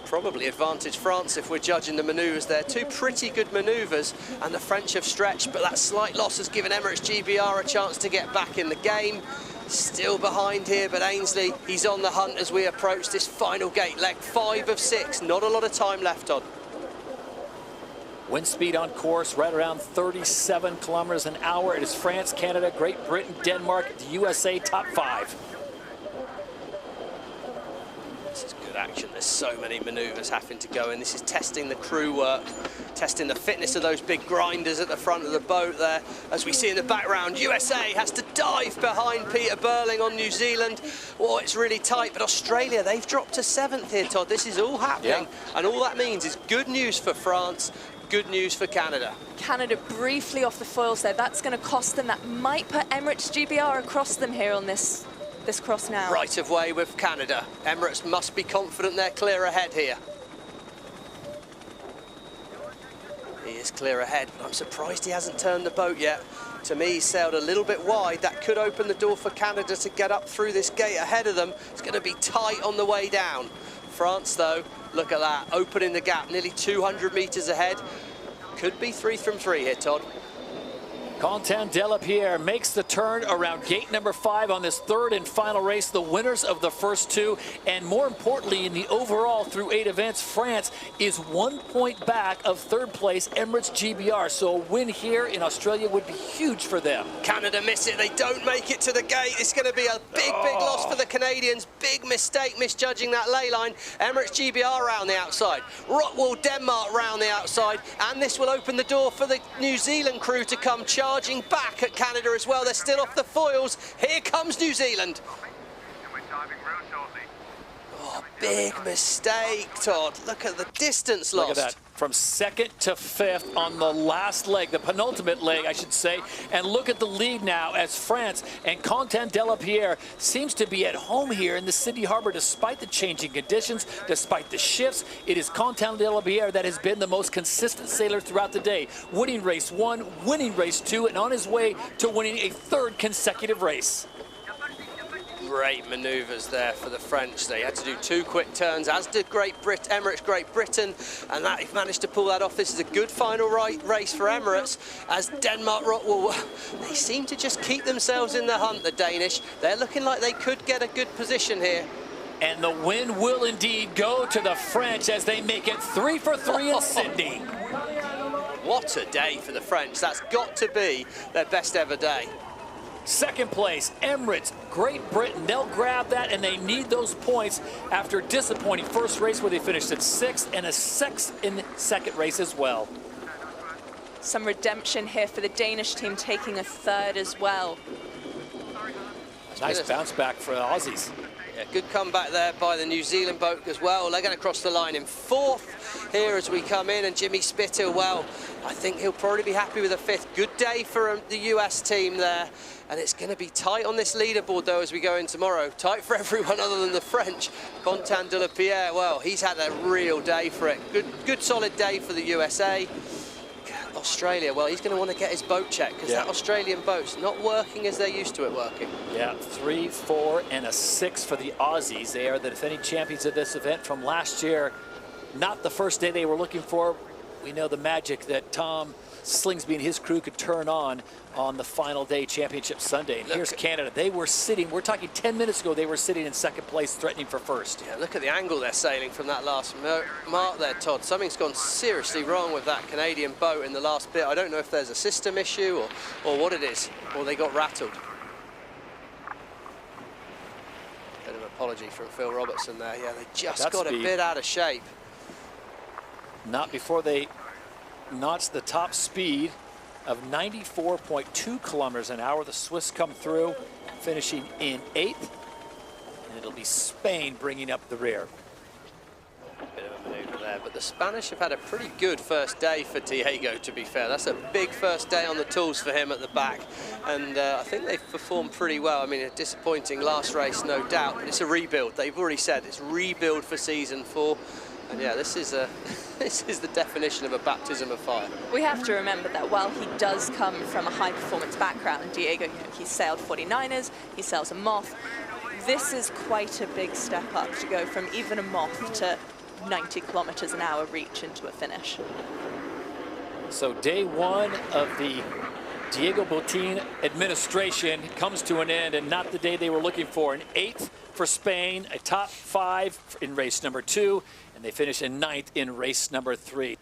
probably advantage France if we're judging the manoeuvres there. 2 pretty good manoeuvres, and the French have stretched, but that slight loss has given Emirates GBR a chance to get back in the game. Still behind here, but Ainsley, he's on the hunt as we approach this final gate leg. 5 of 6, not a lot of time left on. Wind speed on course right around 37 kilometers an hour. It is France, Canada, Great Britain, Denmark, the USA top 5. This is good action. There's so many manoeuvres having to go in. This is testing the crew work, testing the fitness of those big grinders at the front of the boat there. As we see in the background, USA has to dive behind Peter Burling on New Zealand. Oh, it's really tight, but Australia, they've dropped to 7th here, Todd. This is all happening, and all that means is good news for France, good news for Canada. Canada briefly off the foils there. That's going to cost them. That might put Emirates GBR across them here on this cross now. Right of way with Canada. Emirates must be confident they're clear ahead here. He is clear ahead, but I'm surprised he hasn't turned the boat yet. To me, he sailed a little bit wide. That could open the door for Canada to get up through this gate ahead of them. It's going to be tight on the way down. France, though, look at that, opening the gap, nearly 200 metres ahead. Could be 3 from 3 here, Todd. Quentin Delapierre makes the turn around gate number 5 on this 3rd and final race, the winners of the first 2, and more importantly in the overall through 8 events, France is 1 point back of 3rd place Emirates GBR, so a win here in Australia would be huge for them. Canada miss it, they don't make it to the gate. It's going to be a big loss for the Canadians. Big mistake misjudging that ley line. Emirates GBR round the outside, Rockwool Denmark round the outside, and this will open the door for the New Zealand crew to come charging back at Canada as well. They're still off the foils. Here comes New Zealand. Oh, big mistake, Todd. Look at the distance lost. Look at that. From 2nd to 5th on the last leg, the penultimate leg, I should say. And look at the lead now as France and Quentin Delapierre seems to be at home here in the Sydney Harbour despite the changing conditions, despite the shifts. It is Quentin Delapierre that has been the most consistent sailor throughout the day, winning race 1, winning race 2, and on his way to winning a 3rd consecutive race. Great manoeuvres there for the French. They had to do 2 quick turns, as did Emirates Great Britain, and that they've managed to pull that off. This is a good final race for Emirates, as Denmark Rockwool, they seem to just keep themselves in the hunt, the Danish. They're looking like they could get a good position here. And the win will indeed go to the French as they make it 3 for 3 in Sydney. What a day for the French. That's got to be their best ever day. 2nd place, Emirates, Great Britain. They'll grab that, and they need those points after a disappointing first race where they finished at 6th and a 6th in the 2nd race as well. Some redemption here for the Danish team, taking a 3rd as well. Nice bounce back for the Aussies. Yeah, good comeback there by the New Zealand boat as well. They're going to cross the line in 4th here as we come in, and Jimmy Spithill, well, I think he'll probably be happy with a 5th. Good day for the US team there, and it's going to be tight on this leaderboard though as we go in tomorrow. Tight for everyone other than the French. Fontaine de la Pierre, well, he's had a real day for it. Good solid day for the USA. Australia, well, he's going to want to get his boat checked because that Australian boat's not working as they're used to it working. Yeah, 3, 4, and a 6 for the Aussies. They are the defending champions of this event from last year. Not the first day they were looking for. We know the magic that Tom Slingsby and his crew could turn on the final day, Championship Sunday. And here's Canada. They were sitting, we're talking 10 minutes ago, they were sitting in 2nd place, threatening for 1st. Yeah, look at the angle they're sailing from that last mark there, Todd. Something's gone seriously wrong with that Canadian boat in the last bit. I don't know if there's a system issue or what it is, or they got rattled. Bit of an apology from Phil Robertson there. Yeah, they just got a bit out of shape. Not before they notched the top speed of 94.2 kilometers an hour. The Swiss come through, finishing in 8th. And it'll be Spain bringing up the rear. Bit of a maneuver there, but the Spanish have had a pretty good first day for Diego, to be fair. That's a big first day on the tools for him at the back. And I think they've performed pretty well. I mean, a disappointing last race, no doubt, but it's a rebuild. They've already said it's rebuild for season 4. And yeah, this is the definition of a baptism of fire. We have to remember that while he does come from a high-performance background, Diego, you know, he sailed 49ers, he sails a Moth. This is quite a big step up to go from even a Moth to 90 kilometers an hour reach into a finish. So day 1 of the Diego Botín administration comes to an end, and not the day they were looking for. An 8th for Spain, a top 5 in race number 2, and they finish in 9th in race number 3.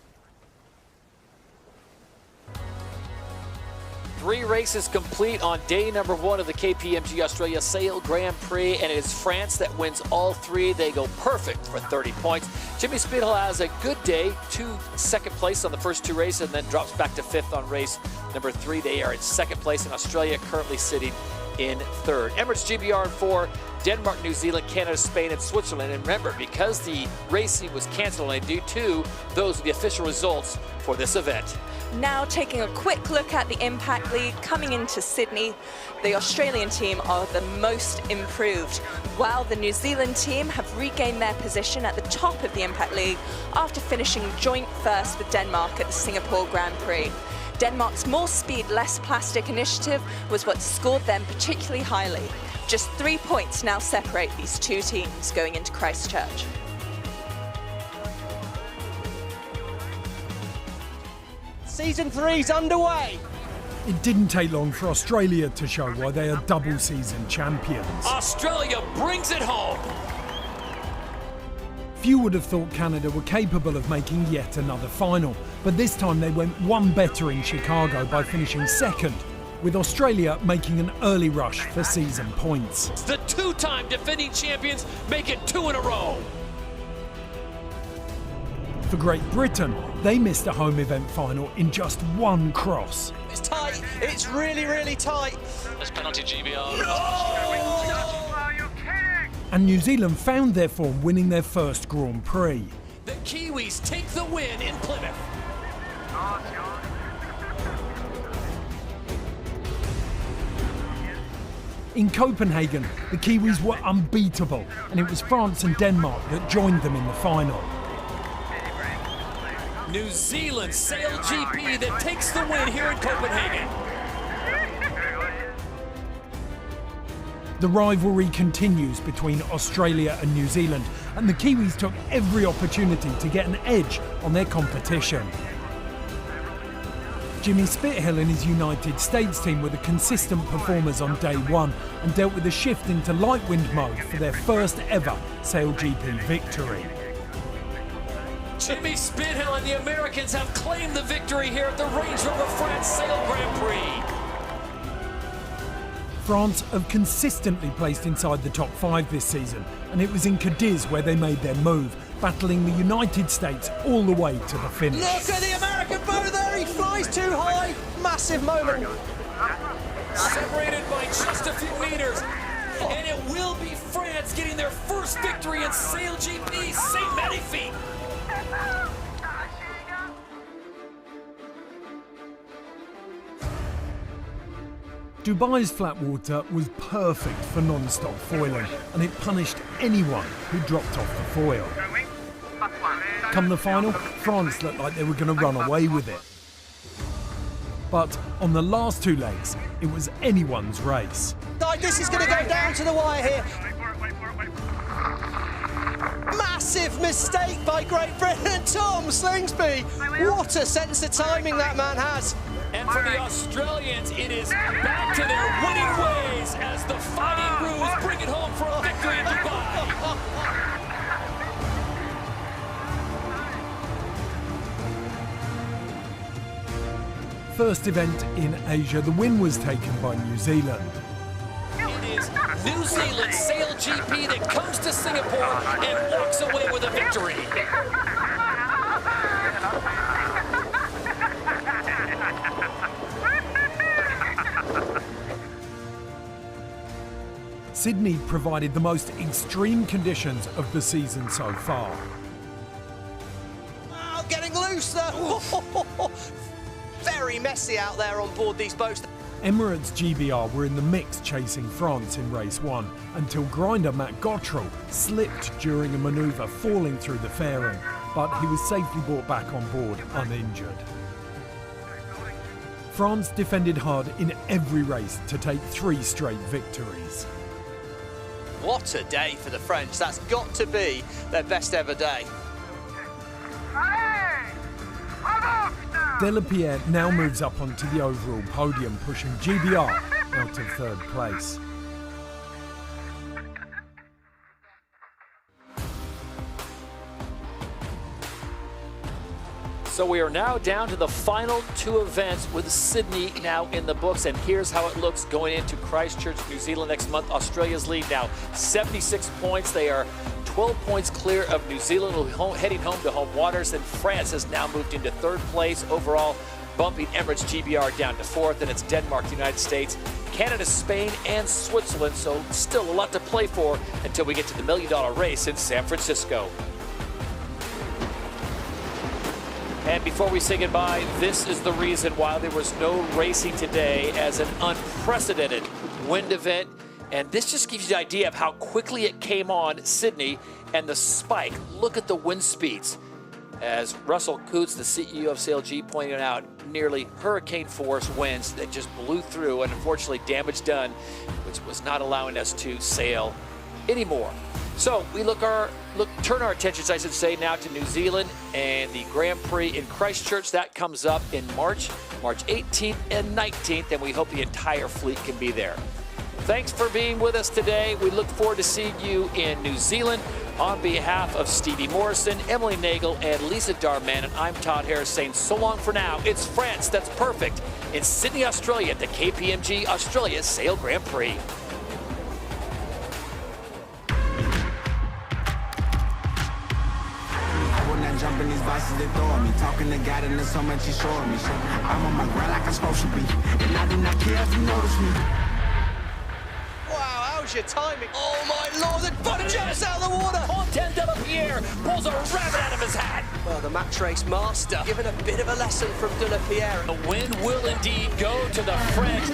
3 races complete on day number 1 of the KPMG Australia Sail Grand Prix, and it is France that wins all 3. They go perfect for 30 points. Jimmy Spithill has a good day, 2nd place on the first 2 races, and then drops back to 5th on race number 3. They are in 2nd place, and Australia currently sitting in 3rd. Emirates GBR in 4, Denmark, New Zealand, Canada, Spain, and Switzerland. And remember, because the racing was canceled on day 2, those are the official results for this event. Now taking a quick look at the Impact League coming into Sydney, the Australian team are the most improved, while the New Zealand team have regained their position at the top of the Impact League after finishing joint 1st with Denmark at the Singapore Grand Prix. Denmark's More Speed, Less Plastic initiative was what scored them particularly highly. Just 3 points now separate these 2 teams going into Christchurch. Season 3's underway. It didn't take long for Australia to show why they are double season champions. Australia brings it home. Few would have thought Canada were capable of making yet another final, but this time they went one better in Chicago by finishing 2nd, with Australia making an early rush for season points. The 2-time defending champions make it 2 in a row. For Great Britain, they missed a home event final in just 1 cross. It's tight. It's really, really tight. There's penalty GBR. And New Zealand found their form, winning their first Grand Prix. The Kiwis take the win in Plymouth. In Copenhagen, the Kiwis were unbeatable, and it was France and Denmark that joined them in the final. New Zealand SailGP that takes the win here in Copenhagen. The rivalry continues between Australia and New Zealand, and the Kiwis took every opportunity to get an edge on their competition. Jimmy Spithill and his United States team were the consistent performers on day 1 and dealt with a shift into light wind mode for their first ever SailGP victory. Jimmy Spithill and the Americans have claimed the victory here at the Range Rover France Sail Grand Prix. France have consistently placed inside the top 5 this season, and it was in Cadiz where they made their move, battling the United States all the way to the finish. Look at the American boat there, he flies too high. Massive moment. Separated by just a few meters. and it will be France getting their first victory in SailGP St. Magnifique. Dubai's flat water was perfect for non-stop foiling, and it punished anyone who dropped off the foil. Come the final, France looked like they were going to run away with it. But on the last two legs, it was anyone's race. This is going to go down to the wire here. Massive mistake by Great Britain and Tom Slingsby. What a sense of timing that man has. And for the Australians, it is back to their winning ways as the Fighting Roos bring it home for a victory in Dubai. First event in Asia, the win was taken by New Zealand. It is New Zealand SailGP that comes to Singapore and walks away with a victory. Sydney provided the most extreme conditions of the season so far. Oh, getting loose there. Very messy out there on board these boats. Emirates GBR were in the mix chasing France in race 1 until grinder Matt Gottrell slipped during a manoeuvre falling through the fairing, but he was safely brought back on board uninjured. France defended hard in every race to take 3 straight victories. What a day for the French. That's got to be their best ever day. Delapierre now moves up onto the overall podium, pushing GBR out of 3rd place. So we are now down to the final 2 events with Sydney now in the books, and here's how it looks going into Christchurch, New Zealand next month. Australia's lead now 76 points. They are 12 points clear of New Zealand, heading home to home waters, and France has now moved into 3rd place overall, bumping Emirates GBR down to 4th, and it's Denmark, the United States, Canada, Spain, and Switzerland, so still a lot to play for until we get to the $1 million race in San Francisco. And before we say goodbye, this is the reason why there was no racing today as an unprecedented wind event. And this just gives you the idea of how quickly it came on Sydney and the spike. Look at the wind speeds. As Russell Coates, the CEO of SailG, pointed out, nearly hurricane force winds that just blew through, and unfortunately damage done, which was not allowing us to sail anymore. So we turn our attentions, I should say, now to New Zealand and the Grand Prix in Christchurch. That comes up in March 18th and 19th, and we hope the entire fleet can be there. Thanks for being with us today. We look forward to seeing you in New Zealand. On behalf of Stevie Morrison, Emily Nagel, and Lisa Darman, I'm Todd Harris saying so long for now. It's France That's Perfect in Sydney, Australia at the KPMG Australia Sail Grand Prix. Jumping these vices, they throw at me. Talking to God and there's so much he's showing me. I'm on my grind like I'm supposed to be. And I do not care if you notice me. Wow, how's your timing? Oh my lord, the boat jumps out of the water! Fontaine Delapierre pulls a rabbit out of his hat. Well, the match race master given a bit of a lesson from Delapierre. The win will indeed go to the French.